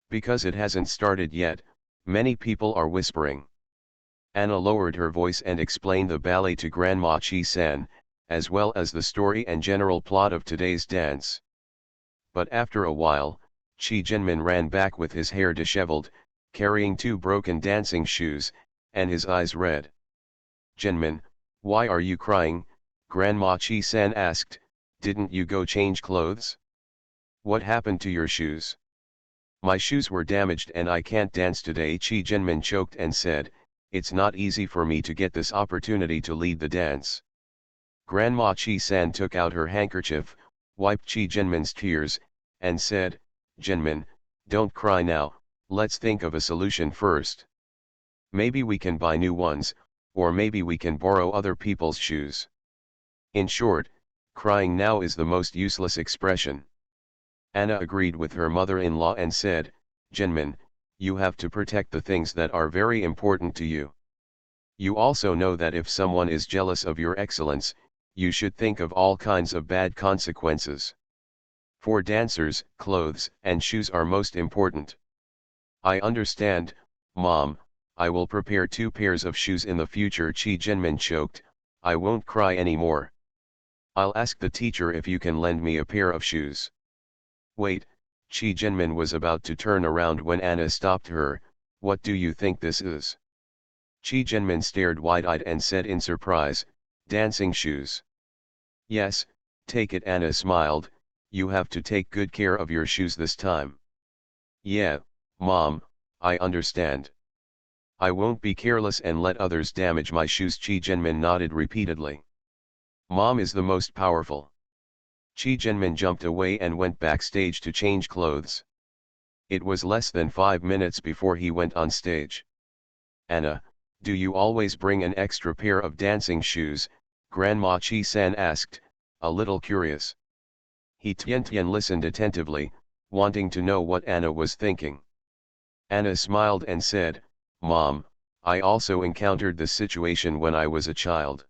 [SPEAKER 1] Because it hasn't started yet, many people are whispering. Anna lowered her voice and explained the ballet to Grandma Chi-san, as well as the story and general plot of today's dance. But after a while, Qi Zhenmin ran back with his hair disheveled, carrying two broken dancing shoes, and his eyes red. "Zhenmin, why are you crying?" Grandma Chi-san asked. "Didn't you go change clothes? What happened to your shoes?" "My shoes were damaged and I can't dance today," Qi Zhenmin choked and said, "It's not easy for me to get this opportunity to lead the dance." Grandma Chi-san took out her handkerchief, wiped Qi Zhenmin's tears, and said, "Zhenmin, don't cry now, let's think of a solution first. Maybe we can buy new ones, or maybe we can borrow other people's shoes. In short, crying now is the most useless expression. Anna agreed with her mother-in-law and said, Jinmin, you have to protect the things that are very important to you. You also know that if someone is jealous of your excellence, you should think of all kinds of bad consequences. For dancers, clothes and shoes are most important. I understand, Mom, I will prepare 2 pairs of shoes in the future. Chi Jinmin choked, I won't cry anymore. I'll ask the teacher if you can lend me a pair of shoes. Wait, Chi Jinmin was about to turn around when Anna stopped her, what do you think this is? Chi Jinmin stared wide-eyed and said in surprise, dancing shoes. Yes, take it. Anna smiled, you have to take good care of your shoes this time. Yeah, Mom, I understand. I won't be careless and let others damage my shoes. Chi Jinmin nodded repeatedly. Mom is the most powerful. Chi Jinmin jumped away and went backstage to change clothes. It was less than 5 minutes before he went on stage. Anna, do you always bring an extra pair of dancing shoes? Grandma Chi-san asked, a little curious. He Tian listened attentively, wanting to know what Anna was thinking. Anna smiled and said, Mom, I also encountered this situation when I was a child.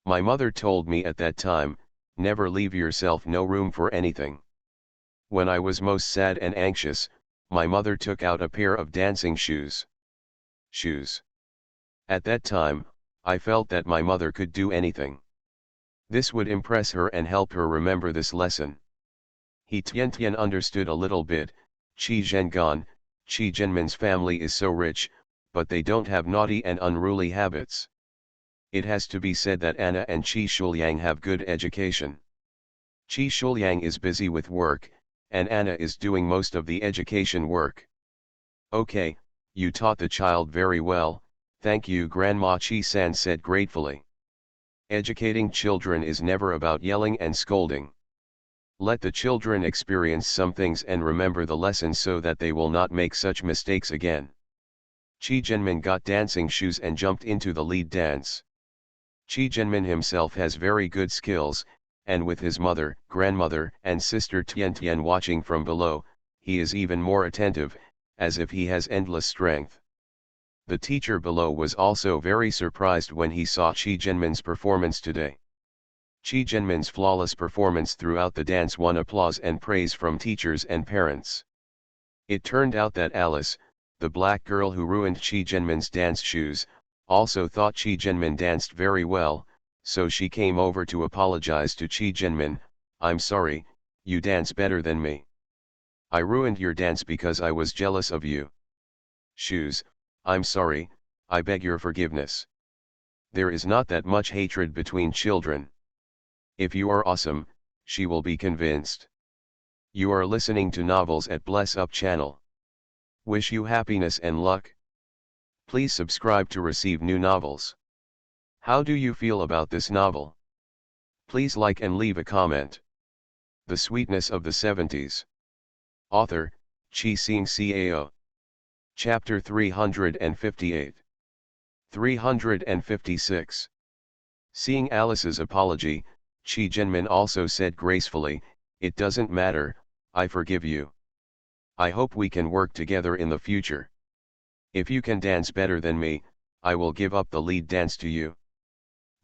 [SPEAKER 1] My mother told me at that time, never leave yourself no room for anything. When I was most sad and anxious, my mother took out a pair of dancing shoes. Shoes. At that time, I felt that my mother could do anything. This would impress her and help her remember this lesson. He Tian understood a little bit. Chi Zhengan, Chi Jinmin's family is so rich, but they don't have naughty and unruly habits. It has to be said that Anna and Chi Shuliang have good education. Chi Shuliang is busy with work, and Anna is doing most of the education work. Okay, you taught the child very well, thank you. Grandma Chi-san said gratefully. Educating children is never about yelling and scolding. Let the children experience some things and remember the lesson so that they will not make such mistakes again. Chi Jinmin got dancing shoes and jumped into the lead dance. Chi Jinmin himself has very good skills, and with his mother, grandmother and sister Tian watching from below, he is even more attentive, as if he has endless strength. The teacher below was also very surprised when he saw Chi Jinmin's performance today. Chi Jinmin's flawless performance throughout the dance won applause and praise from teachers and parents. It turned out that Alice, the black girl who ruined Chi Jinmin's dance shoes, also thought Chi Jinmin danced very well, so she came over to apologize to Chi Jinmin, I'm sorry, you dance better than me. I ruined your dance because I was jealous of you. Shoes, I'm sorry, I beg your forgiveness. There is not that much hatred between children. If you are awesome, she will be convinced. You are listening to Novels at Bless Up channel. Wish you happiness and luck. Please subscribe to receive new novels. How do you feel about this novel? Please like and leave a comment. The Sweetness of the Seventies. Author, Chi Sing Cao. Chapter 358. 356. Seeing Alice's apology, Chi Jinmin also said gracefully, it doesn't matter, I forgive you. I hope we can work together in the future. If you can dance better than me, I will give up the lead dance to you.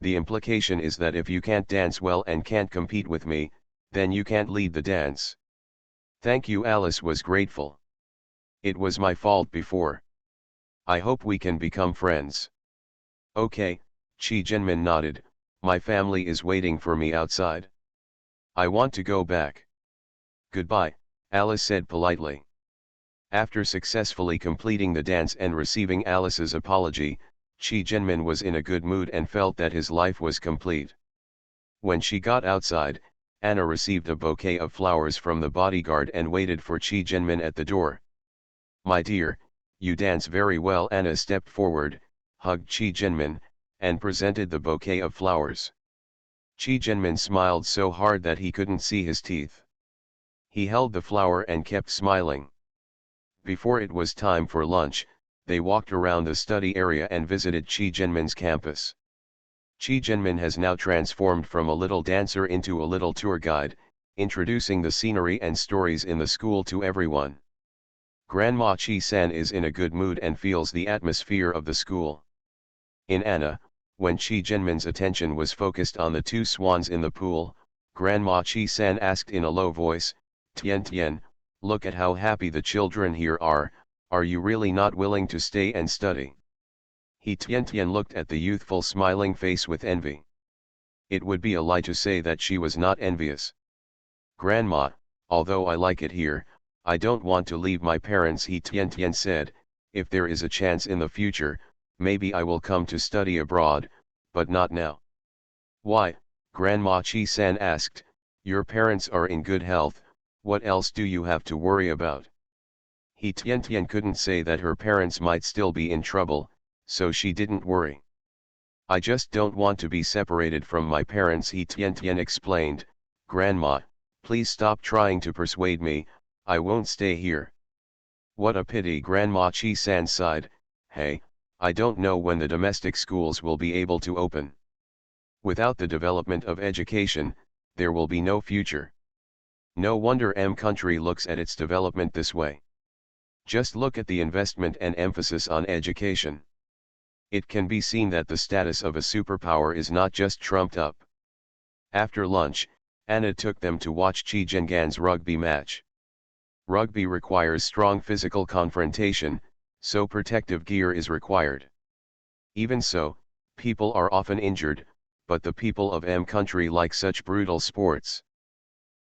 [SPEAKER 1] The implication is that if you can't dance well and can't compete with me, then you can't lead the dance. Thank you. Alice was grateful. It was my fault before. I hope we can become friends. Okay, Chi Jinmin nodded, my family is waiting for me outside. I want to go back. Goodbye, Alice said politely. After successfully completing the dance and receiving Alice's apology, Chi Jinmin was in a good mood and felt that his life was complete. When she got outside, Anna received a bouquet of flowers from the bodyguard and waited for Chi Jinmin at the door. My dear, you dance very well. Anna stepped forward, hugged Chi Jinmin, and presented the bouquet of flowers. Chi Jinmin smiled so hard that he couldn't see his teeth. He held the flower and kept smiling. Before it was time for lunch, They walked around the study area and visited Chi Jinmin's campus. Chi Jinmin has now transformed from a little dancer into a little tour guide, introducing the scenery and stories in the school to everyone. Grandma Chi-san is in a good mood and feels the atmosphere of the school. In Anna, when Chi Jinmin's attention was focused on the two swans in the pool, Grandma Chi-san asked in a low voice, "Tian Tian, look at how happy the children here are you really not willing to stay and study?" Tian Tian looked at the youthful smiling face with envy. It would be a lie to say that she was not envious. "Grandma, although I like it here, I don't want to leave my parents," Tian Tian said. "If there is a chance in the future, maybe I will come to study abroad, but not now." "Why?" Grandma Chi-san asked. "Your parents are in good health, what else do you have to worry about?" Tian Tian couldn't say that her parents might still be in trouble, so she didn't worry. "I just don't want to be separated from my parents," Tian Tian explained. "Grandma, please stop trying to persuade me, I won't stay here." "What a pity," Grandma Chi-san sighed. "Hey, I don't know when the domestic schools will be able to open. Without the development of education, there will be no future. No wonder country looks at its development this way. Just look at the investment and emphasis on education. It can be seen that the status of a superpower is not just trumped up." After lunch, Anna took them to watch Chi Jingan's rugby match. Rugby requires strong physical confrontation, so protective gear is required. Even so, people are often injured, but the people of country like such brutal sports.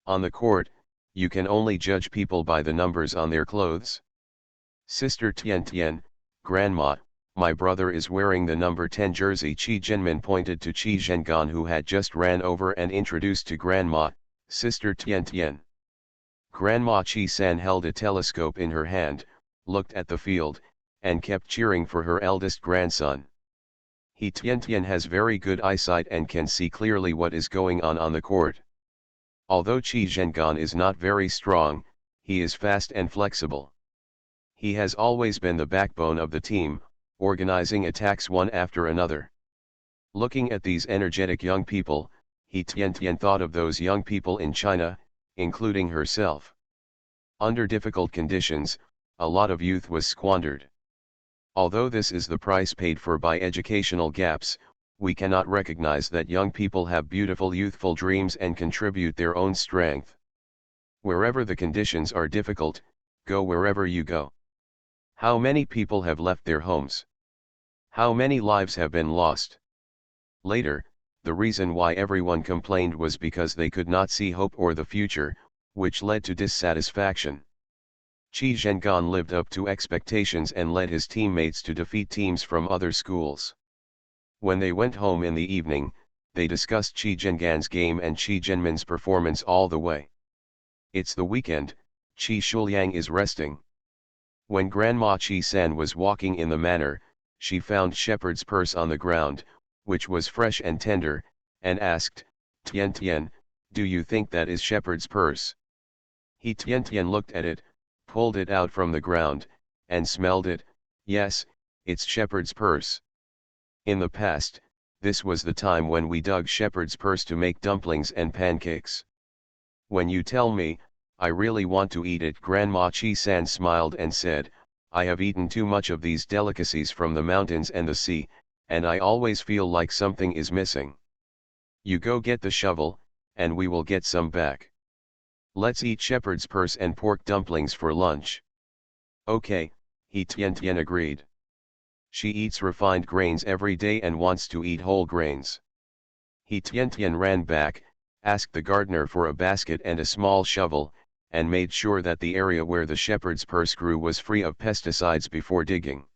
[SPEAKER 1] On the court, you can only judge people by the numbers on their clothes. "Sister Tian Tian, Grandma, my brother is wearing the number 10 jersey." Chi Jinmin pointed to Chi Zhengan, who had just ran over and introduced to Grandma, "Sister Tian Tian." Grandma Chi-san held a telescope in her hand, looked at the field, and kept cheering for her eldest grandson. Tian Tian has very good eyesight and can see clearly what is going on the court. Although Chi Zhengan is not very strong, he is fast and flexible. He has always been the backbone of the team, organizing attacks one after another. Looking at these energetic young people, Tian Tian thought of those young people in China, including herself. Under difficult conditions, a lot of youth was squandered. Although this is the price paid for by educational gaps, we cannot recognize that young people have beautiful youthful dreams and contribute their own strength. Wherever the conditions are difficult, go wherever you go. How many people have left their homes? How many lives have been lost? Later, the reason why everyone complained was because they could not see hope or the future, which led to dissatisfaction. Chi Zhengan lived up to expectations and led his teammates to defeat teams from other schools. When they went home in the evening, they discussed Chi Zhengan's game and Chi Jinmin's performance all the way. It's the weekend, Chi Shuliang is resting. When Grandma Chi-san was walking in the manor, she found shepherd's purse on the ground, which was fresh and tender, and asked, "Tian Tian, do you think that is shepherd's purse?" Tian Tian looked at it, pulled it out from the ground, and smelled it. "Yes, it's shepherd's purse. In the past, this was the time when we dug shepherd's purse to make dumplings and pancakes. When you tell me, I really want to eat it." Grandma Chi-san smiled and said, "I have eaten too much of these delicacies from the mountains and the sea, and I always feel like something is missing. You go get the shovel, and we will get some back. Let's eat shepherd's purse and pork dumplings for lunch." "Okay," Tian Tian agreed. She eats refined grains every day and wants to eat whole grains. Tian Tian ran back, asked the gardener for a basket and a small shovel, and made sure that the area where the shepherd's purse grew was free of pesticides before digging.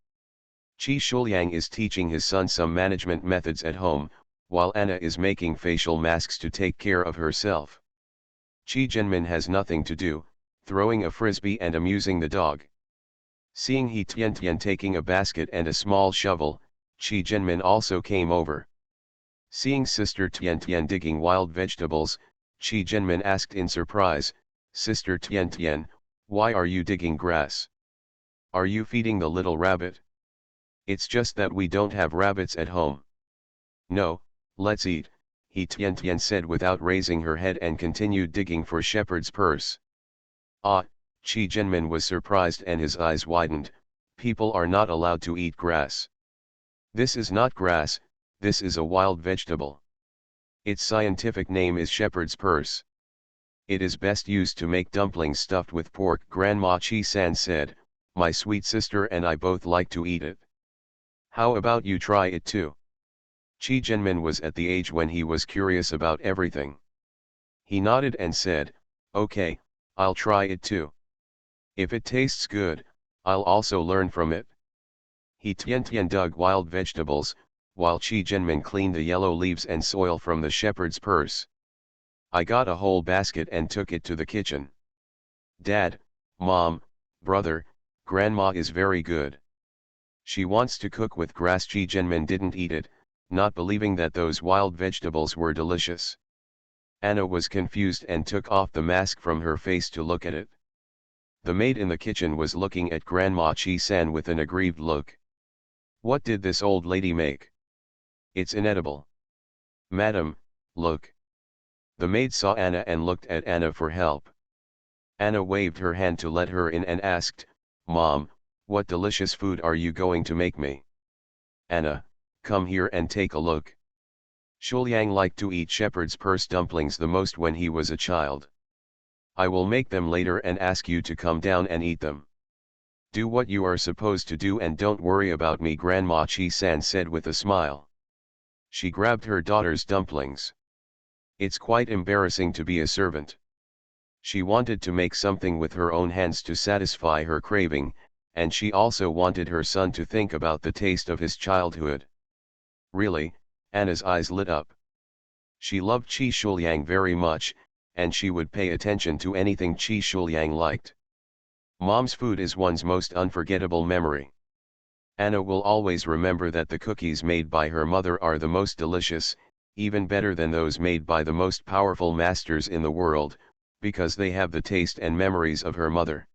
[SPEAKER 1] Chi Shuliang is teaching his son some management methods at home, while Anna is making facial masks to take care of herself. Chi Jinmin has nothing to do, throwing a frisbee and amusing the dog. Seeing Tian Tian taking a basket and a small shovel, Chi Jinmin also came over. Seeing Sister Tian Tian digging wild vegetables, Chi Jinmin asked in surprise, "Sister Tian Tian, why are you digging grass? Are you feeding the little rabbit?" It's just that we don't have rabbits at home. No, let's eat, he Tian Tian said without raising her head and continued digging for shepherd's purse. Ah, Qi Zhenmin was surprised and his eyes widened. People are not allowed to eat grass. This is not grass, this is a wild vegetable. Its scientific name is shepherd's purse. It is best used to make dumplings stuffed with pork. Grandma Qi San said, my sweet sister and I both like to eat it. How about you try it too? Qi Zhenmin was at the age when he was curious about everything. He nodded and said, okay, I'll try it too. If it tastes good, I'll also learn from it. He Tian Tian dug wild vegetables, while Qi Zhenmin cleaned the yellow leaves and soil from the shepherd's purse. I got a whole basket and took it to the kitchen. Dad, Mom, brother, Grandma is very good. She wants to cook with grass. Qi Zhenmin didn't eat it, not believing that those wild vegetables were delicious. Anna was confused and took off the mask from her face to look at it. The maid in the kitchen was looking at Grandma Qi San with an aggrieved look. What did this old lady make? It's inedible. Madam, look. The maid saw Anna and looked at Anna for help. Anna waved her hand to let her in and asked, Mom, what delicious food are you going to make me? Anna, come here and take a look. Shuliang liked to eat shepherd's purse dumplings the most when he was a child. I will make them later and ask you to come down and eat them. Do what you are supposed to do and don't worry about me, Grandma Qi San said with a smile. She grabbed her daughter's dumplings. It's quite embarrassing to be a servant. She wanted to make something with her own hands to satisfy her craving, and she also wanted her son to think about the taste of his childhood. Really, Anna's eyes lit up. She loved Qi Shuliang very much, and she would pay attention to anything Qi Shuliang liked. Mom's food is one's most unforgettable memory. Anna will always remember that the cookies made by her mother are the most delicious, even better than those made by the most powerful masters in the world, because they have the taste and memories of her mother.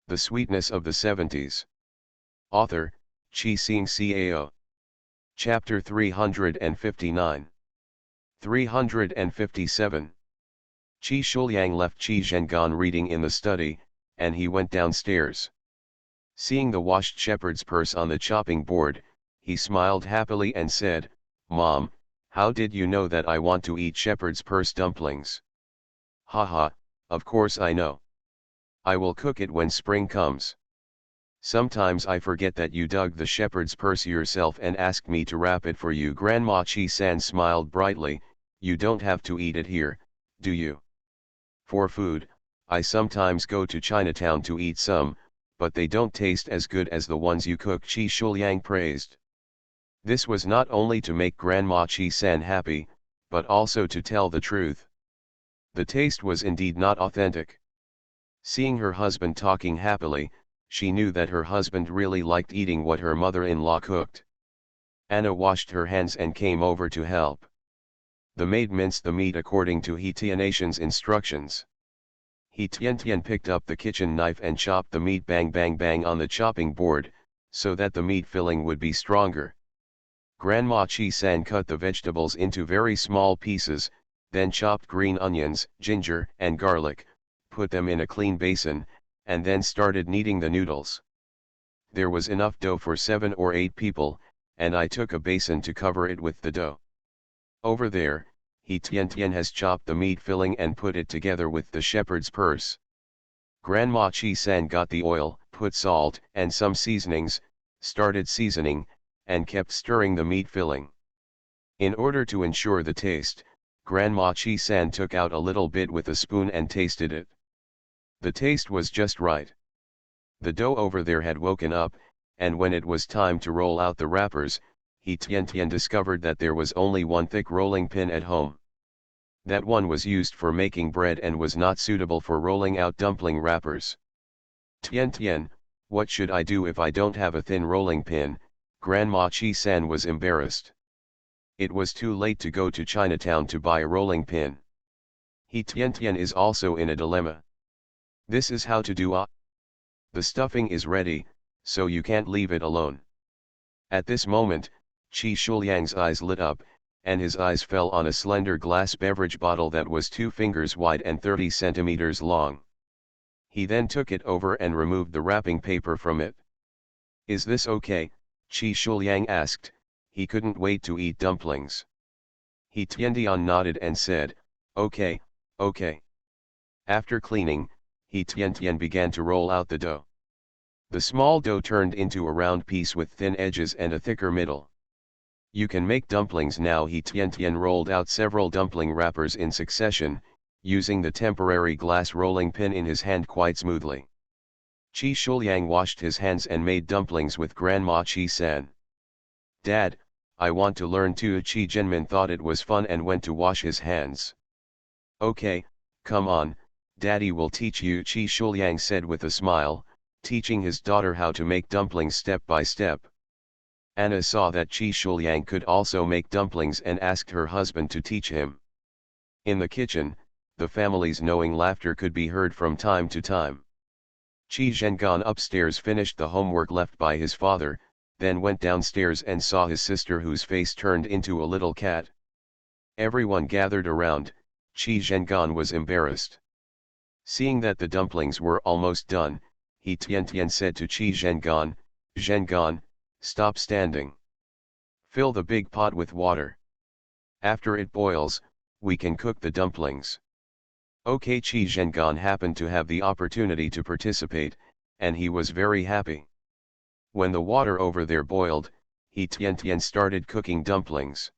[SPEAKER 1] The Sweetness of the 70s. Author, Qi Xing Cao. Chapter 359. 357. Qi Shuliang left Qi Zhengan reading in the study, and he went downstairs. Seeing the washed shepherd's purse on the chopping board, he smiled happily and said, Mom, how did you know that I want to eat shepherd's purse dumplings? Haha, of course I know. I will cook it when spring comes. Sometimes I forget that you dug the shepherd's purse yourself and asked me to wrap it for you. Grandma Qi San smiled brightly. You don't have to eat it here, do you? For food, I sometimes go to Chinatown to eat some, but they don't taste as good as the ones you cook, Qi Shuliang praised. This was not only to make Grandma Qi San happy, but also to tell the truth. The taste was indeed not authentic. Seeing her husband talking happily, she knew that her husband really liked eating what her mother-in-law cooked. Anna washed her hands and came over to help. The maid minced the meat according to He Tianatian's instructions. He Tiantian picked up the kitchen knife and chopped the meat bang bang bang on the chopping board, so that the meat filling would be stronger. Grandma Qi San cut the vegetables into very small pieces, then chopped green onions, ginger, and garlic, put them in a clean basin, and then started kneading the noodles. There was enough dough for 7 or 8 people, and I took a basin to cover it with the dough. Over there, He Tiantian has chopped the meat filling and put it together with the shepherd's purse. Grandma Qi San got the oil, put salt and some seasonings, started seasoning, and kept stirring the meat filling. In order to ensure the taste, Grandma Qi San took out a little bit with a spoon and tasted it. The taste was just right. The dough over there had woken up, and when it was time to roll out the wrappers, He Tiantian discovered that there was only one thick rolling pin at home. That one was used for making bread and was not suitable for rolling out dumpling wrappers. Tiantian, what should I do if I don't have a thin rolling pin? Grandma Qi San was embarrassed. It was too late to go to Chinatown to buy a rolling pin. He Tiantian is also in a dilemma. This is how to do. The stuffing is ready, so you can't leave it alone. At this moment, Qi Shuliang's eyes lit up, and his eyes fell on a slender glass beverage bottle that was 2 fingers wide and 30 centimeters long. He then took it over and removed the wrapping paper from it. "Is this okay?" Qi Shuliang asked. He couldn't wait to eat dumplings. He Tiantian nodded and said, "Okay, okay." After cleaning, He Tiantian began to roll out the dough. The small dough turned into a round piece with thin edges and a thicker middle. "You can make dumplings now." He Tiantian rolled out several dumpling wrappers in succession, using the temporary glass rolling pin in his hand quite smoothly. Qi Shuliang washed his hands and made dumplings with Grandma Qi San. "Dad, I want to learn too." Qi Zhenmin thought it was fun and went to wash his hands. "Okay, come on, Daddy will teach you," Qi Shuliang said with a smile, teaching his daughter how to make dumplings step by step. Anna saw that Qi Shuliang could also make dumplings and asked her husband to teach him. In the kitchen, the family's knowing laughter could be heard from time to time. Qi Zhengan upstairs finished the homework left by his father, then went downstairs and saw his sister whose face turned into a little cat. Everyone gathered around. Qi Zhengan was embarrassed. Seeing that the dumplings were almost done, He Tiantian said to Qi Zhengan, "Zhengan, stop standing. Fill the big pot with water. After it boils, we can cook the dumplings." Okay. Qi Zhengan happened to have the opportunity to participate, and he was very happy. When the water over there boiled, He Tiantian started cooking dumplings.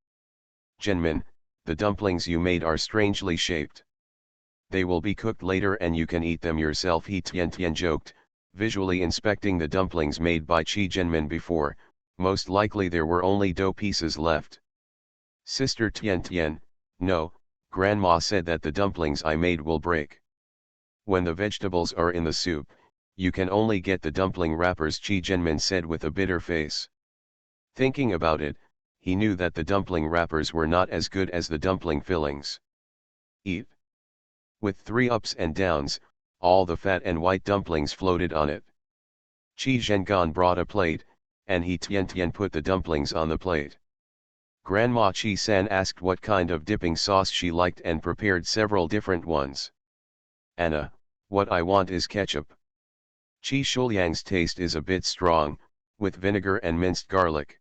[SPEAKER 1] "Zhenmin, the dumplings you made are strangely shaped. They will be cooked later and you can eat them yourself," He Tiantian joked, visually inspecting the dumplings made by Qi Zhenmin before. Most likely there were only dough pieces left. "Sister Tiantian, no, Grandma said that the dumplings I made will break. When the vegetables are in the soup, you can only get the dumpling wrappers," Qi Zhenmin said with a bitter face. Thinking about it, he knew that the dumpling wrappers were not as good as the dumpling fillings. "Eat." With 3 ups and downs, all the fat and white dumplings floated on it. Qi Zhengan brought a plate, and He Tiantian put the dumplings on the plate. Grandma Qi San asked what kind of dipping sauce she liked and prepared several different ones. "Anna, what I want is ketchup. Qi Shuliang's taste is a bit strong, with vinegar and minced garlic."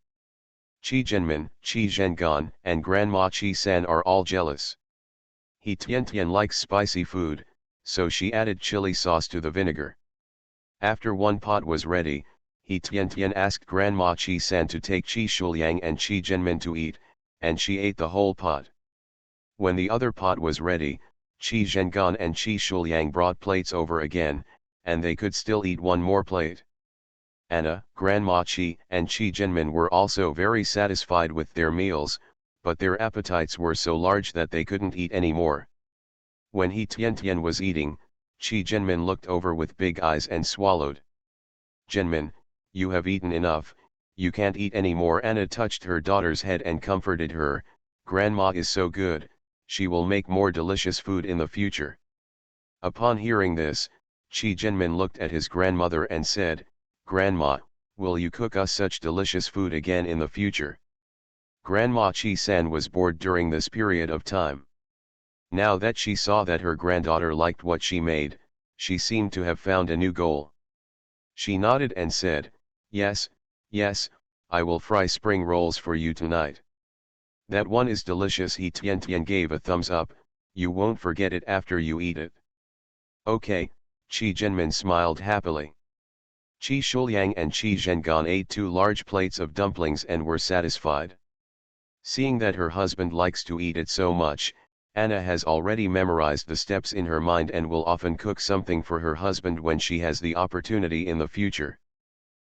[SPEAKER 1] Qi Zhenmin, Qi Zhengan, and Grandma Qi San are all jealous. He Tiantian likes spicy food, so she added chili sauce to the vinegar. After one pot was ready, He Tiantian asked Grandma Qi San to take Qi Shuliang and Qi Zhenmin to eat, and she ate the whole pot. When the other pot was ready, Qi Zhengan and Qi Shuliang brought plates over again, and they could still eat one more plate. Anna, Grandma Qi, and Qi Zhenmin were also very satisfied with their meals, but their appetites were so large that they couldn't eat any more. When He Tiantian was eating, Qi Zhenmin looked over with big eyes and swallowed. "Zhenmin, you have eaten enough, you can't eat any more." Anna touched her daughter's head and comforted her. "Grandma is so good, she will make more delicious food in the future." Upon hearing this, Qi Zhenmin looked at his grandmother and said, "Grandma, will you cook us such delicious food again in the future?" Grandma Qi San was bored during this period of time. Now that she saw that her granddaughter liked what she made, she seemed to have found a new goal. She nodded and said, "Yes, yes, I will fry spring rolls for you tonight." "That one is delicious." He Tiantian gave a thumbs up. "You won't forget it after you eat it." "Okay," Qi Zhenmin smiled happily. Qi Shuliang and Qi Zhengan ate 2 large plates of dumplings and were satisfied. Seeing that her husband likes to eat it so much, Anna has already memorized the steps in her mind and will often cook something for her husband when she has the opportunity in the future.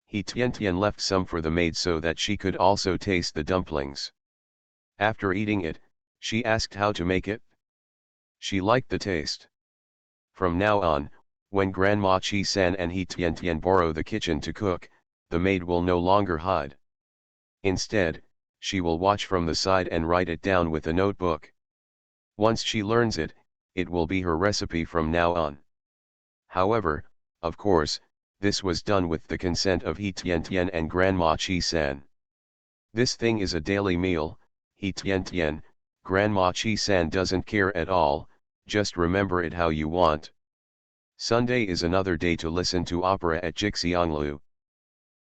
[SPEAKER 1] He Tiantian left some for the maid so that she could also taste the dumplings. After eating it, she asked how to make it. She liked the taste. From now on, when Grandma Qi San and He Tiantian borrow the kitchen to cook, the maid will no longer hide. Instead, she will watch from the side and write it down with a notebook. Once she learns it, it will be her recipe from now on. However, of course, this was done with the consent of He Tiantian and Grandma Qi San. This thing is a daily meal, he tien tien, Grandma Chi-san doesn't care at all, just remember it how you want. Sunday is another day to listen to opera at Jixianglu.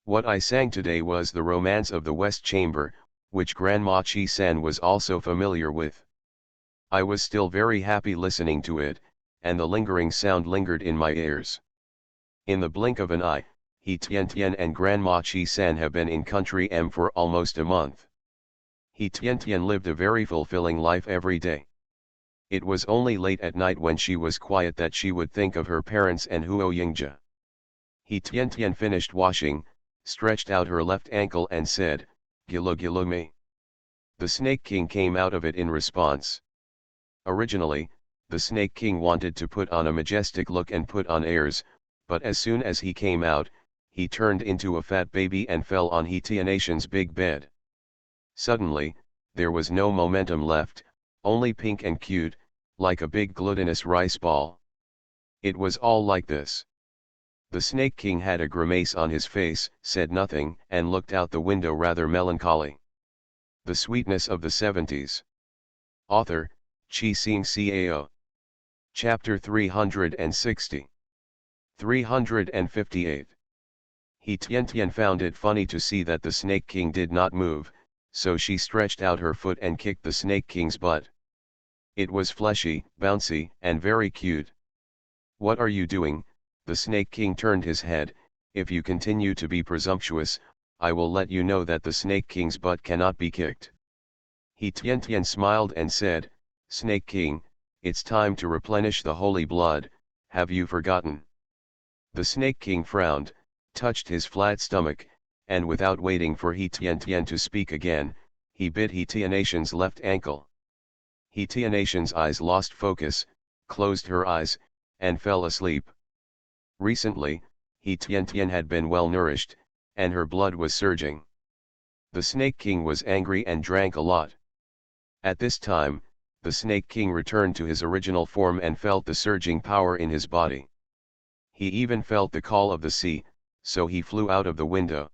[SPEAKER 1] What I sang today was The Romance of the West Chamber, which Grandma Chi-san was also familiar with. I was still very happy listening to it, and the lingering sound lingered in my ears. In the blink of an eye, he Tien Tien and Grandma Chi-san have been in country M for almost a month. He Tien Tien lived a very fulfilling life every day. It was only late at night when she was quiet that she would think of her parents and Huo Yingja. He Tien Tien finished washing, stretched out her left ankle and said, "Gilo gilo me." The Snake King came out of it in response. Originally, the Snake King wanted to put on a majestic look and put on airs, but as soon as he came out, he turned into a fat baby and fell on He Tianation's big bed. Suddenly, there was no momentum left, only pink and cute, like a big glutinous rice ball. It was all like this. The Snake King had a grimace on his face, said nothing, and looked out the window rather melancholy. The Sweetness of the 70s. Author, Chi Sing Cao. Chapter 360. 358. He Tien Tien found it funny to see that the Snake King did not move, so she stretched out her foot and kicked the Snake King's butt. It was fleshy, bouncy, and very cute. "What are you doing?" The Snake King turned his head. "If you continue to be presumptuous, I will let you know that the Snake King's butt cannot be kicked." He Tien Tien smiled and said, "Snake King, it's time to replenish the holy blood, have you forgotten?" The Snake King frowned, touched his flat stomach, and without waiting for He Tien Tien to speak again, he bit He Tianation's left ankle. He Tianation's eyes lost focus, closed her eyes, and fell asleep. Recently, He Tien Tien had been well nourished, and her blood was surging. The Snake King was angry and drank a lot. At this time, the Snake King returned to his original form and felt the surging power in his body. He even felt the call of the sea, so he flew out of the window.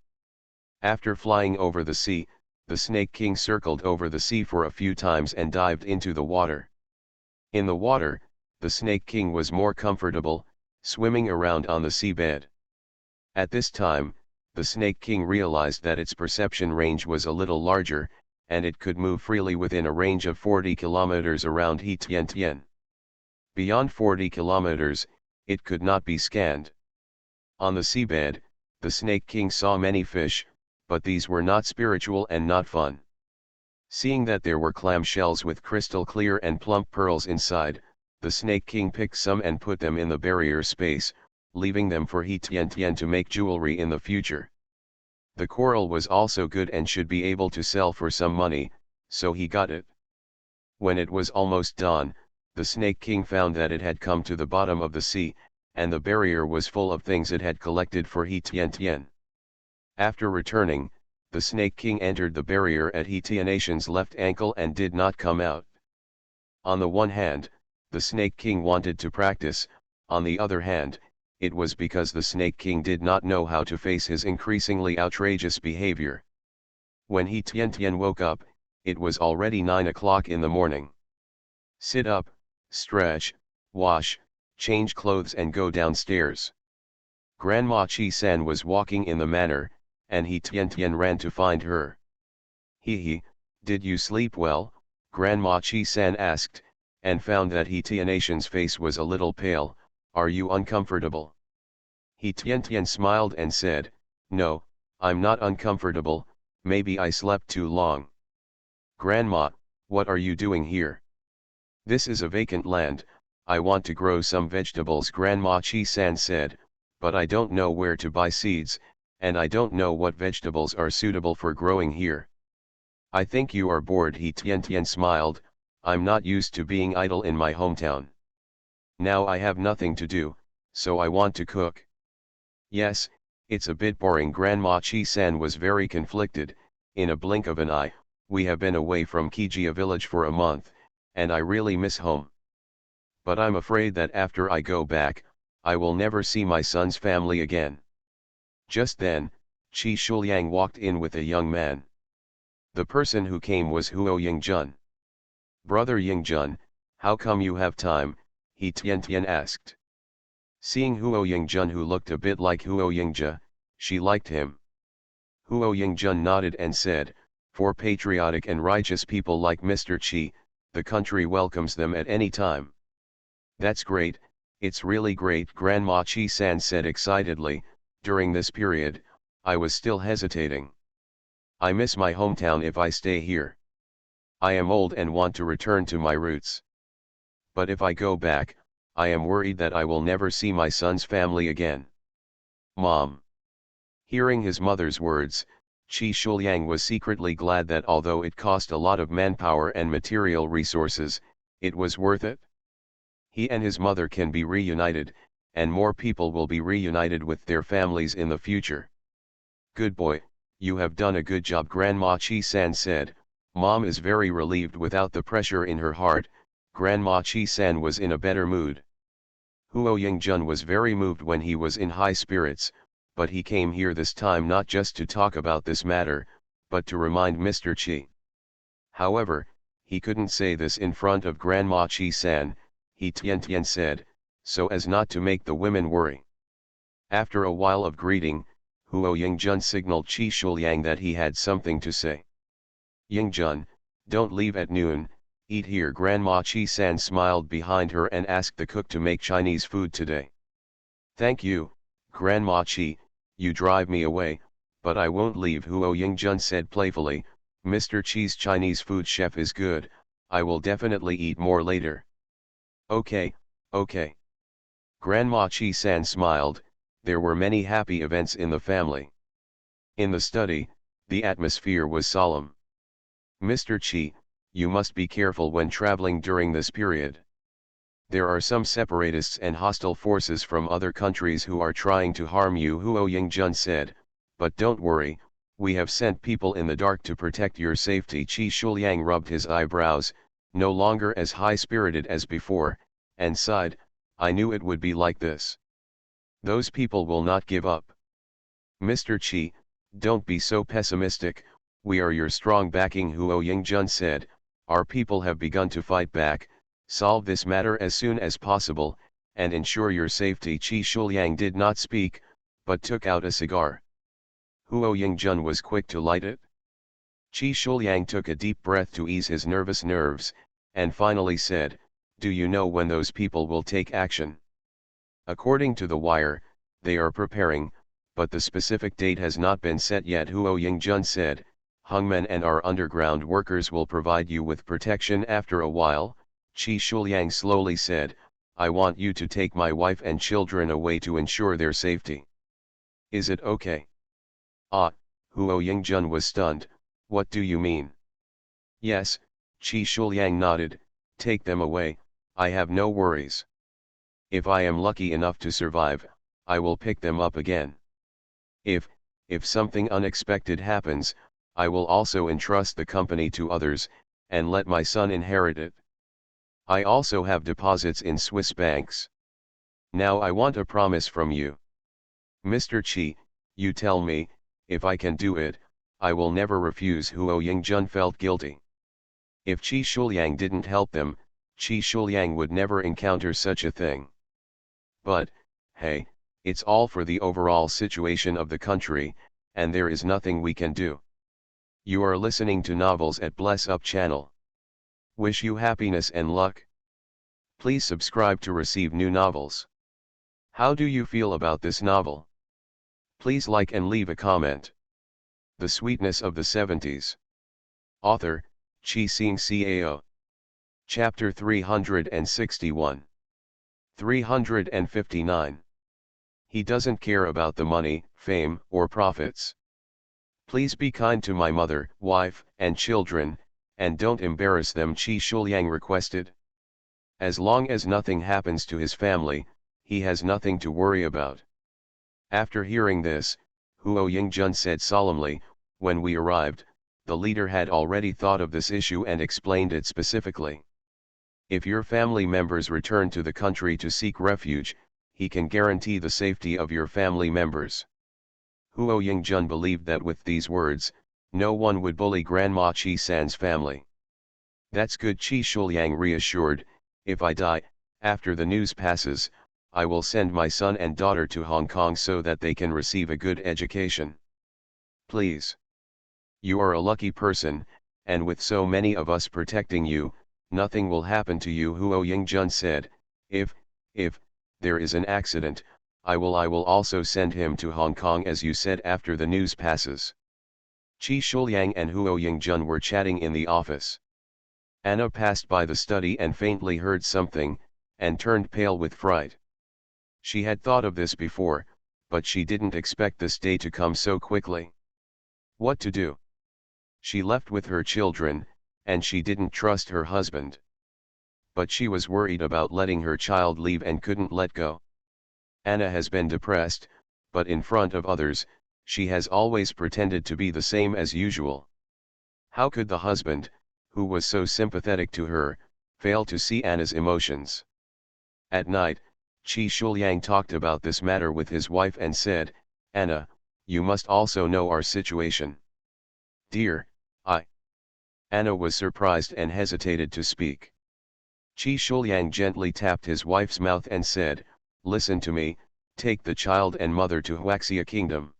[SPEAKER 1] After flying over the sea, the Snake King circled over the sea for a few times and dived into the water. In the water, the Snake King was more comfortable, swimming around on the seabed. At this time, the Snake King realized that its perception range was a little larger, and it could move freely within a range of 40 kilometers around He Tien Tien. Beyond 40 kilometers, it could not be scanned. On the seabed, the Snake King saw many fish, but these were not spiritual and not fun. Seeing that there were clam shells with crystal clear and plump pearls inside, the Snake King picked some and put them in the barrier space, leaving them for He Tien Tien to make jewelry in the future. The coral was also good and should be able to sell for some money, so he got it. When it was almost dawn, the Snake King found that it had come to the bottom of the sea, and the barrier was full of things it had collected for He Tien Tien. After returning, the Snake King entered the barrier at He Tianation's left ankle and did not come out. On the one hand, the Snake King wanted to practice, on the other hand, it was because the Snake King did not know how to face his increasingly outrageous behavior. When He Tien Tien woke up, it was already 9 o'clock in the morning. Sit up, stretch, wash, change clothes and go downstairs. Grandma Chi-san was walking in the manor, and He Tien Tien ran to find her. "Hee, did you sleep well?" Grandma Chi-san asked, and found that He Tianation's face was a little pale. "Are you uncomfortable?" He Tien Tien smiled and said, "No, I'm not uncomfortable, maybe I slept too long." "Grandma, what are you doing here?" "This is a vacant land, I want to grow some vegetables," Grandma Chi-san said, "but I don't know where to buy seeds, and I don't know what vegetables are suitable for growing here." "I think you are bored," He Tien Tien smiled, "I'm not used to being idle in my hometown. Now I have nothing to do, so I want to cook." "Yes, it's a bit boring." Grandma Chi-san was very conflicted. "In a blink of an eye, we have been away from Kijia village for a month, and I really miss home. But I'm afraid that after I go back, I will never see my son's family again." Just then, Chi Shuliang walked in with a young man. The person who came was Huo Yingjun. "Brother Yingjun, how come you have time?" he Tian asked. Seeing Huo Yingjun, who looked a bit like Huo Yingja, she liked him. Huo Yingjun nodded and said, "For patriotic and righteous people like Mr. Qi, the country welcomes them at any time." "That's great, it's really great," Grandma Qi-san said excitedly. "During this period, I was still hesitating. I miss my hometown if I stay here. I am old and want to return to my roots. But if I go back, I am worried that I will never see my son's family again." "Mom." Hearing his mother's words, Qi Shuliang was secretly glad that although it cost a lot of manpower and material resources, it was worth it. He and his mother can be reunited, and more people will be reunited with their families in the future. "Good boy, you have done a good job," Grandma Qi-san said. Mom is very relieved. Without the pressure in her heart, Grandma Qi-san was in a better mood. Huo Yingjun was very moved when he was in high spirits, but he came here this time not just to talk about this matter, but to remind Mr. Qi. However, he couldn't say this in front of Grandma Qi-san, he Tian said, so as not to make the women worry. After a while of greeting, Huo Yingjun signaled Qi Shuliang that he had something to say. "Yingjun, don't leave at noon, eat here." Grandma Qi-san smiled behind her and asked the cook to make Chinese food today. "Thank you, Grandma Qi, you drive me away, but I won't leave," Huo Yingjun said playfully. "Mr. Qi's Chinese food chef is good, I will definitely eat more later." "Okay, okay." Grandma Qi-san smiled. There were many happy events in the family. In the study, the atmosphere was solemn. "Mr. Qi, you must be careful when traveling during this period. There are some separatists and hostile forces from other countries who are trying to harm you," Huo Yingjun said, "but don't worry, we have sent people in the dark to protect your safety." Qi Shuliang rubbed his eyebrows, no longer as high-spirited as before, and sighed, "I knew it would be like this. Those people will not give up." "Mr. Qi, don't be so pessimistic, we are your strong backing," Huo Yingjun said. "Our people have begun to fight back. Solve this matter as soon as possible, and ensure your safety." Qi Shuliang did not speak, but took out a cigar. Huo Yingjun was quick to light it. Qi Shuliang took a deep breath to ease his nervous nerves, and finally said, "Do you know when those people will take action?" "According to the wire, they are preparing, but the specific date has not been set yet," Huo Yingjun said. "Hungmen and our underground workers will provide you with protection after a while." Qi Shuliang slowly said, "I want you to take my wife and children away to ensure their safety. Is it okay?" "Ah," Huo Yingjun was stunned, "what do you mean?" "Yes," Qi Shuliang nodded, "take them away, I have no worries. If I am lucky enough to survive, I will pick them up again. If something unexpected happens, I will also entrust the company to others, and let my son inherit it. I also have deposits in Swiss banks. Now I want a promise from you. Mr. Qi, you tell me, if I can do it, I will never refuse." Huo Yingjun felt guilty. If Qi Shuliang didn't help them, Qi Shuliang would never encounter such a thing. But, hey, it's all for the overall situation of the country, and there is nothing we can do. You are listening to Novels at Bless Up channel. Wish you happiness and luck. Please subscribe to receive new novels. How do you feel about this novel? Please like and leave a comment. The Sweetness of the 70s. Author, Chi Sing Cao. Chapter 361. 359. He doesn't care about the money, fame, or profits. Please be kind to my mother, wife, and children, and don't embarrass them, Qi Shuliang requested. As long as nothing happens to his family, he has nothing to worry about. After hearing this, Huo Yingjun said solemnly, "When we arrived, the leader had already thought of this issue and explained it specifically. If your family members return to the country to seek refuge, he can guarantee the safety of your family members." Huo Yingjun believed that with these words, No one would bully Grandma Chi San's family. That's good, Chi Shuliang reassured. If I die, after the news passes, I will send my son and daughter to Hong Kong so that they can receive a good education. Please. You are a lucky person, and with so many of us protecting you, nothing will happen to you, Huo Yingjun said. If there is an accident, I will also send him to Hong Kong as you said after the news passes. Qi Shuliang and Huo Yingjun were chatting in the office. Anna passed by the study and faintly heard something, and turned pale with fright. She had thought of this before, but she didn't expect this day to come so quickly. What to do? She left with her children, and she didn't trust her husband. But she was worried about letting her child leave and couldn't let go. Anna has been depressed, but in front of others, she has always pretended to be the same as usual. How could the husband, who was so sympathetic to her, fail to see Anna's emotions? At night, Qi Shuliang talked about this matter with his wife and said, Anna, you must also know our situation. Dear, Anna was surprised and hesitated to speak. Qi Shuliang gently tapped his wife's mouth and said, listen to me, take the child and mother to Huaxia Kingdom.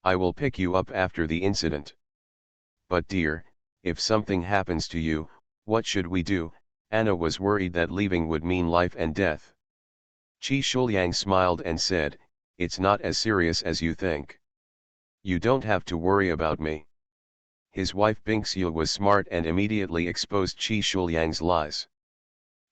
[SPEAKER 1] I will pick you up after the incident. But dear, if something happens to you, what should we do? Anna was worried that leaving would mean life and death. Qi Shuliang smiled and said, it's not as serious as you think. You don't have to worry about me. His wife Bingxiu was smart and immediately exposed Qi Shuliang's lies.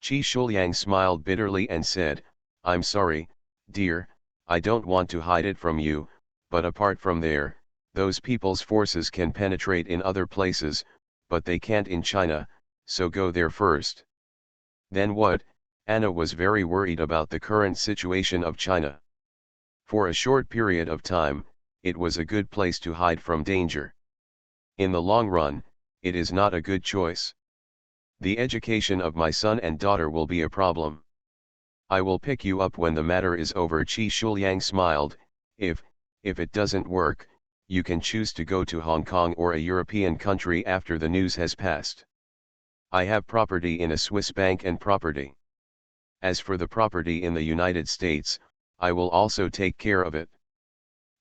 [SPEAKER 1] Qi Shuliang smiled bitterly and said, I'm sorry, dear, I don't want to hide it from you, but apart from there, those people's forces can penetrate in other places, but they can't in China, so go there first. Then what? Anna was very worried about the current situation of China. For a short period of time, it was a good place to hide from danger. In the long run, it is not a good choice. The education of my son and daughter will be a problem. I will pick you up when the matter is over. Qi Shuliang smiled. If it doesn't work, you can choose to go to Hong Kong or a European country after the news has passed. I have property in a Swiss bank and property. As for the property in the United States, I will also take care of it.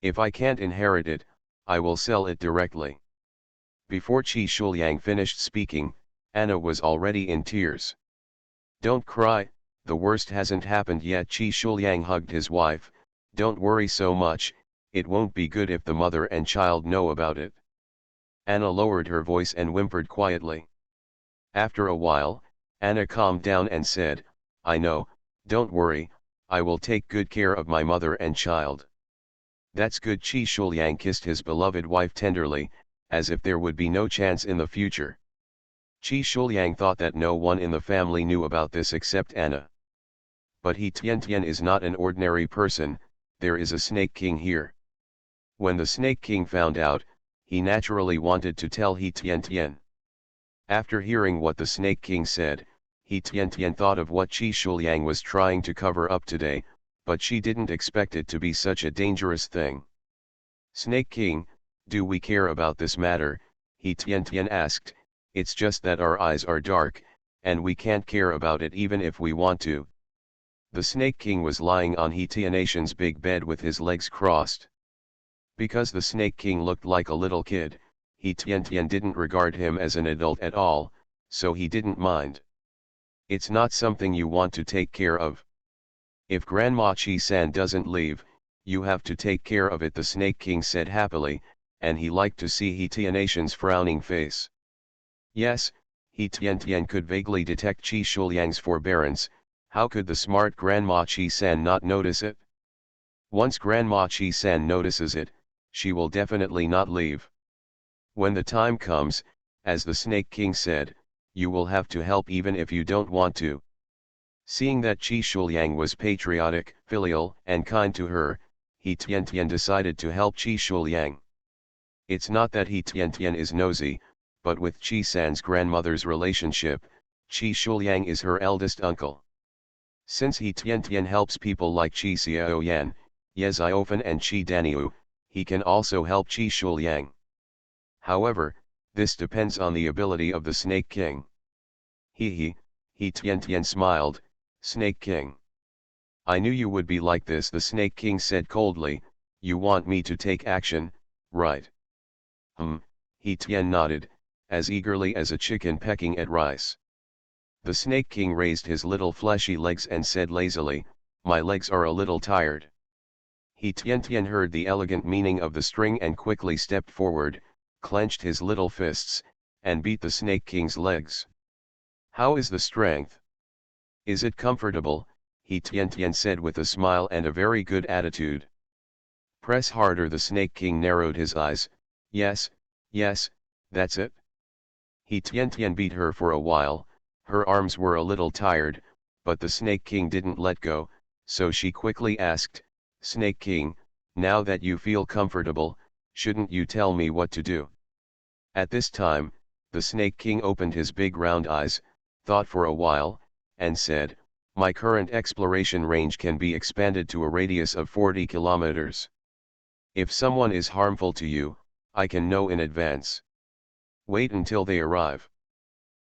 [SPEAKER 1] If I can't inherit it, I will sell it directly. Before Qi Shuliang finished speaking, Anna was already in tears. Don't cry, the worst hasn't happened yet. Qi Shuliang hugged his wife. Don't worry so much, it won't be good if the mother and child know about it. Anna lowered her voice and whimpered quietly. After a while, Anna calmed down and said, I know, don't worry, I will take good care of my mother and child. That's good. Qi Shuliang kissed his beloved wife tenderly, as if there would be no chance in the future. Qi Shuliang thought that no one in the family knew about this except Anna. But He Tiantian is not an ordinary person, there is a Snake King here. When the Snake King found out, he naturally wanted to tell He Tiantian. After hearing what the Snake King said, He Tiantian thought of what Qi Shuliang was trying to cover up today, but she didn't expect it to be such a dangerous thing. Snake King, do we care about this matter? He Tiantian asked. It's just that our eyes are dark, and we can't care about it even if we want to. The Snake King was lying on He Tianatian's big bed with his legs crossed. Because the Snake King looked like a little kid, He Tiantian didn't regard him as an adult at all, so he didn't mind. It's not something you want to take care of. If Grandma Chi-san doesn't leave, you have to take care of it, the Snake King said happily, and he liked to see He Tianatian's frowning face. Yes, He Tiantian could vaguely detect Qi Shuliang's forbearance. How could the smart Grandma Chi-san not notice it? Once Grandma Chi-san notices it, she will definitely not leave. When the time comes, as the Snake King said, you will have to help even if you don't want to. Seeing that Qi Shuliang was patriotic, filial, and kind to her, He Tiantian decided to help Qi Shuliang. It's not that He Tiantian is nosy, but with Qi San's grandmother's relationship, Qi Shuliang is her eldest uncle. Since He Tiantian helps people like Qi Xiaoyan, Ye Ziofen and Qi Daniu, he can also help Qi Shuliang. However, this depends on the ability of the Snake King. He Tian Tian smiled, Snake King. I knew you would be like this, the Snake King said coldly. You want me to take action, right? He Tian nodded, as eagerly as a chicken pecking at rice. The Snake King raised his little fleshy legs and said lazily, my legs are a little tired. He Tian Tian heard the elegant meaning of the string and quickly stepped forward, clenched his little fists, and beat the Snake King's legs. How is the strength? Is it comfortable? He Tian Tian said with a smile and a very good attitude. Press harder, the Snake King narrowed his eyes. Yes, that's it. He Tian Tian beat her for a while. Her arms were a little tired, but the Snake King didn't let go, so she quickly asked, Snake King, now that you feel comfortable, shouldn't you tell me what to do? At this time, the Snake King opened his big round eyes, thought for a while, and said, my current exploration range can be expanded to a radius of 40 kilometers. If someone is harmful to you, I can know in advance. Wait until they arrive.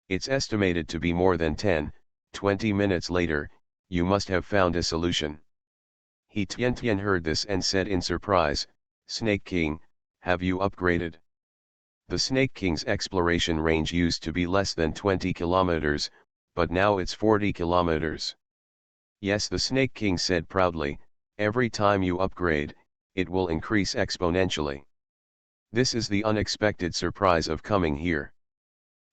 [SPEAKER 1] It's estimated to be more than 10-20 minutes later, you must have found a solution. He Tian Tian heard this and said in surprise, Snake King, have you upgraded? The Snake King's exploration range used to be less than 20 kilometers, but now it's 40 kilometers. Yes, the Snake King said proudly, every time you upgrade, it will increase exponentially. This is the unexpected surprise of coming here.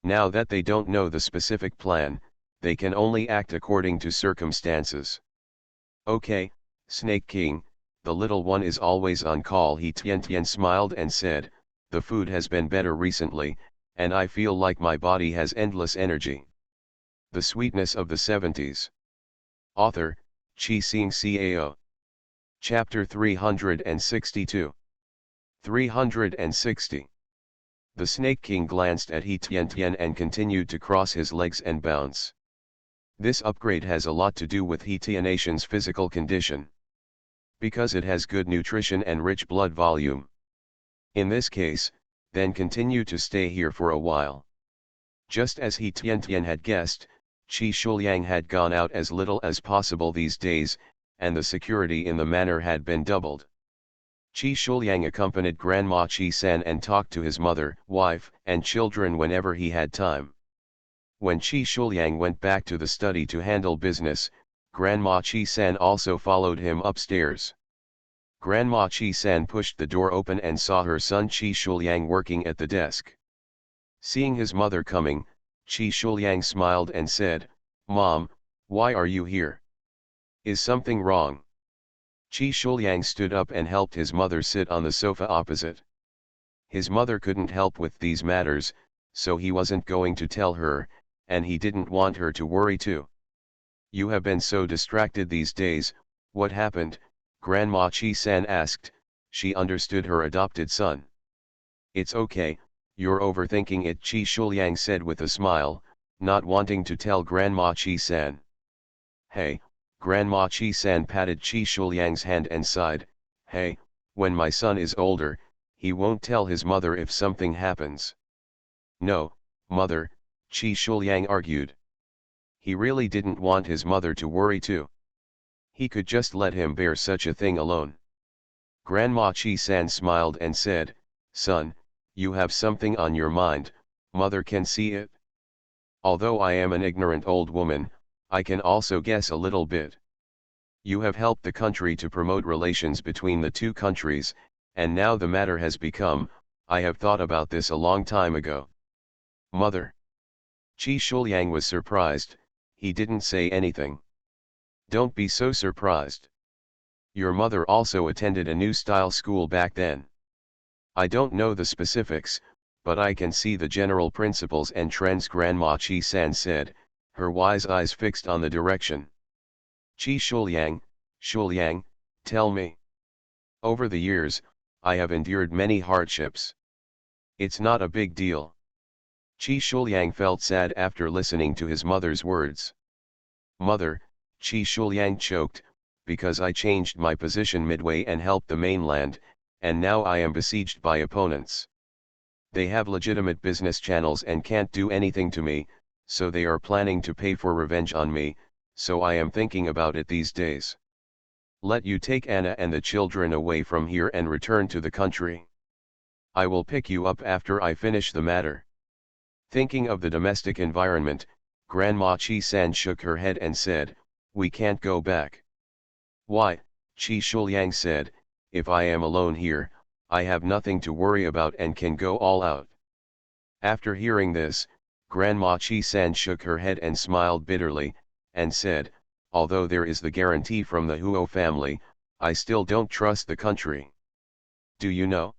[SPEAKER 1] Now that they don't know the specific plan, they can only act according to circumstances. Okay, Snake King, the little one is always on call. He Tian Tian smiled and said, the food has been better recently, and I feel like my body has endless energy. The Sweetness of the 70s. Author, Chi Sing Cao. Chapter 362. 360. The Snake King glanced at He Tian Tian and continued to cross his legs and bounce. This upgrade has a lot to do with He Tianation's physical condition. Because it has good nutrition and rich blood volume. In this case, then continue to stay here for a while. Just as He Tian Tian had guessed, Qi Shuliang had gone out as little as possible these days, and the security in the manor had been doubled. Qi Shuliang accompanied Grandma Qi San and talked to his mother, wife, and children whenever he had time. When Qi Shuliang went back to the study to handle business, Grandma Qi San also followed him upstairs. Grandma Qi San pushed the door open and saw her son Qi Shuliang working at the desk. Seeing his mother coming, Qi Shuliang smiled and said, Mom, why are you here? Is something wrong? Qi Shuliang stood up and helped his mother sit on the sofa opposite. His mother couldn't help with these matters, so he wasn't going to tell her, and he didn't want her to worry too. You have been so distracted these days, what happened? Grandma Qi San asked. She understood her adopted son. It's okay, you're overthinking it, Qi Shuliang said with a smile, not wanting to tell Grandma Qi San. Hey, Grandma Qi San patted Qi Shuliang's hand and sighed, hey, when my son is older, he won't tell his mother if something happens. No, mother, Qi Shuliang argued. He really didn't want his mother to worry too. He could just let him bear such a thing alone. Grandma Qi San smiled and said, son, you have something on your mind, mother can see it. Although I am an ignorant old woman, I can also guess a little bit. You have helped the country to promote relations between the two countries, and now the matter has become, I have thought about this a long time ago. Mother. Qi Shuliang was surprised, he didn't say anything. Don't be so surprised. Your mother also attended a new style school back then. I don't know the specifics, but I can see the general principles and trends, Grandma Qi San said, her wise eyes fixed on the direction. Qi Shuliang, tell me. Over the years, I have endured many hardships. It's not a big deal. Qi Shuliang felt sad after listening to his mother's words. Mother, Qi Shuliang choked, because I changed my position midway and helped the mainland, and now I am besieged by opponents. They have legitimate business channels and can't do anything to me, so they are planning to pay for revenge on me, so I am thinking about it these days. Let you take Anna and the children away from here and return to the country. I will pick you up after I finish the matter. Thinking of the domestic environment, Grandma Chi-san shook her head and said, "We can't go back." "Why?" Chi Shuliang said, "if I am alone here, I have nothing to worry about and can go all out." After hearing this, Grandma Chi-san shook her head and smiled bitterly, and said, "Although there is the guarantee from the Huo family, I still don't trust the country. Do you know?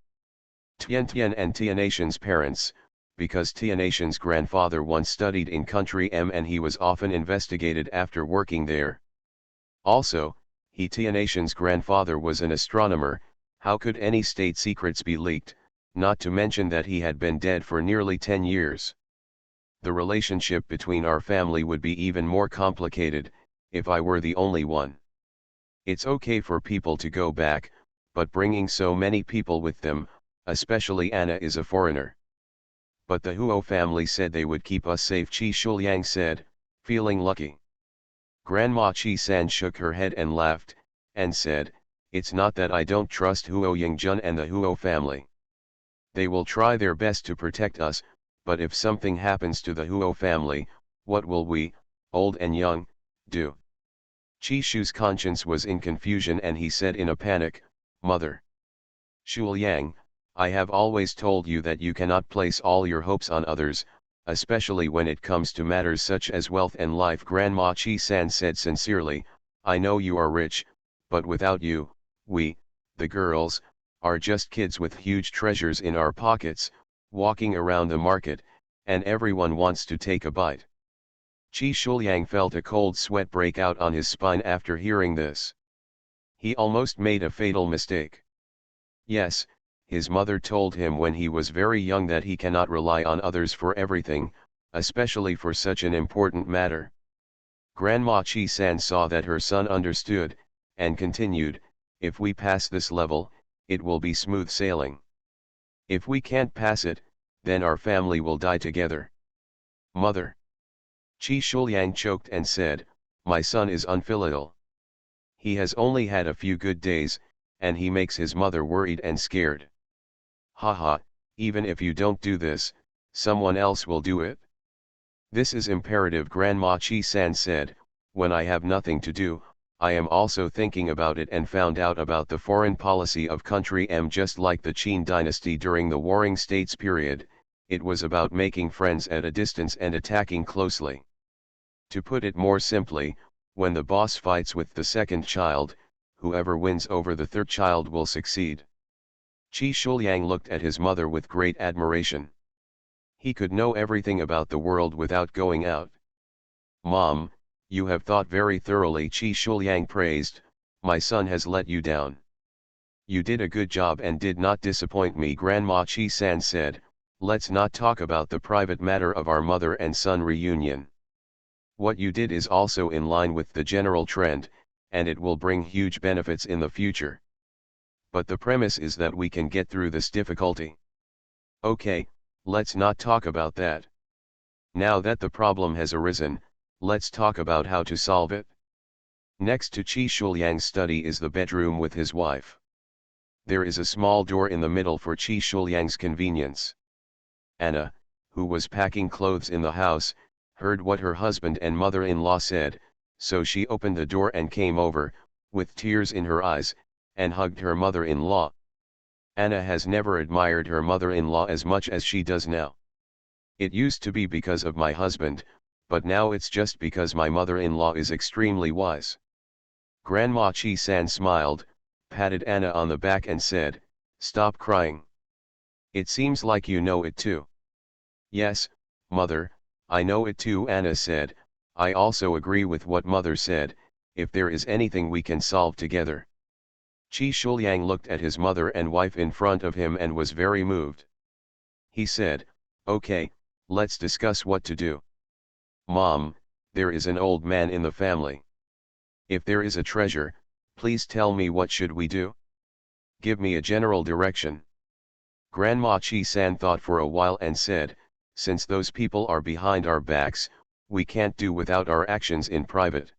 [SPEAKER 1] Tian Tian and Tianatian's parents, because Tianatian's grandfather once studied in country M and he was often investigated after working there. Also, Tianatian's grandfather was an astronomer. How could any state secrets be leaked, not to mention that he had been dead for nearly 10 years. The relationship between our family would be even more complicated, if I were the only one. It's okay for people to go back, but bringing so many people with them, especially Anna, is a foreigner." "But the Huo family said they would keep us safe," Chi Shuliang said, feeling lucky. Grandma Chi-san shook her head and laughed, and said, "It's not that I don't trust Huo Yingjun and the Huo family. They will try their best to protect us, but if something happens to the Huo family, what will we, old and young, do?" Chi Shu's conscience was in confusion and he said in a panic, "Mother Shuliang, I have always told you that you cannot place all your hopes on others, especially when it comes to matters such as wealth and life." Grandma Chi-san said sincerely, "I know you are rich, but without you, we, the girls, are just kids with huge treasures in our pockets, walking around the market, and everyone wants to take a bite." Chi Shuliang felt a cold sweat break out on his spine after hearing this. He almost made a fatal mistake. Yes, his mother told him when he was very young that he cannot rely on others for everything, especially for such an important matter. Grandma Chi-san saw that her son understood, and continued, "If we pass this level, it will be smooth sailing. If we can't pass it, then our family will die together." "Mother." Chi Shuliang choked and said, "My son is unfilial. He has only had a few good days, and he makes his mother worried and scared." "Haha, even if you don't do this, someone else will do it." "This is imperative," Grandma Chi-san said, "when I have nothing to do, I am also thinking about it and found out about the foreign policy of country M. Just like the Qin dynasty during the Warring States period, it was about making friends at a distance and attacking closely. To put it more simply, when the boss fights with the second child, whoever wins over the third child will succeed." Chi Shuliang looked at his mother with great admiration. He could know everything about the world without going out. "Mom, you have thought very thoroughly," Chi Shuliang praised. "My son has let you down. You did a good job and did not disappoint me." Grandma Chi-san said, "Let's not talk about the private matter of our mother and son reunion. What you did is also in line with the general trend, and it will bring huge benefits in the future. But the premise is that we can get through this difficulty. Okay, let's not talk about that. Now that the problem has arisen, let's talk about how to solve it." Next to Chi Shuliang's study is the bedroom with his wife. There is a small door in the middle for Chi Shuliang's convenience. Anna, who was packing clothes in the house, heard what her husband and mother-in-law said, so she opened the door and came over, with tears in her eyes, and hugged her mother-in-law. Anna has never admired her mother-in-law as much as she does now. "It used to be because of my husband, but now it's just because my mother-in-law is extremely wise." Grandma Chi-san smiled, patted Anna on the back and said, "Stop crying. It seems like you know it too." "Yes, mother, I know it too," Anna said. "I also agree with what mother said, if there is anything we can solve together." Chi Shuliang looked at his mother and wife in front of him and was very moved. He said, "Okay, let's discuss what to do. Mom, there is an old man in the family. If there is a treasure, please tell me what should we do? Give me a general direction." Grandma Chi-san thought for a while and said, since those people are behind our backs, we can't do without our actions in private.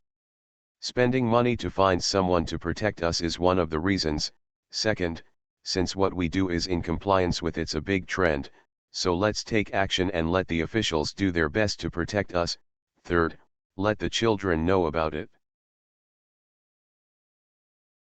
[SPEAKER 1] Spending money to find someone to protect us is one of the reasons. Second, since what we do is in compliance with it's a big trend, so let's take action and let the officials do their best to protect us. Third, let the children know about it.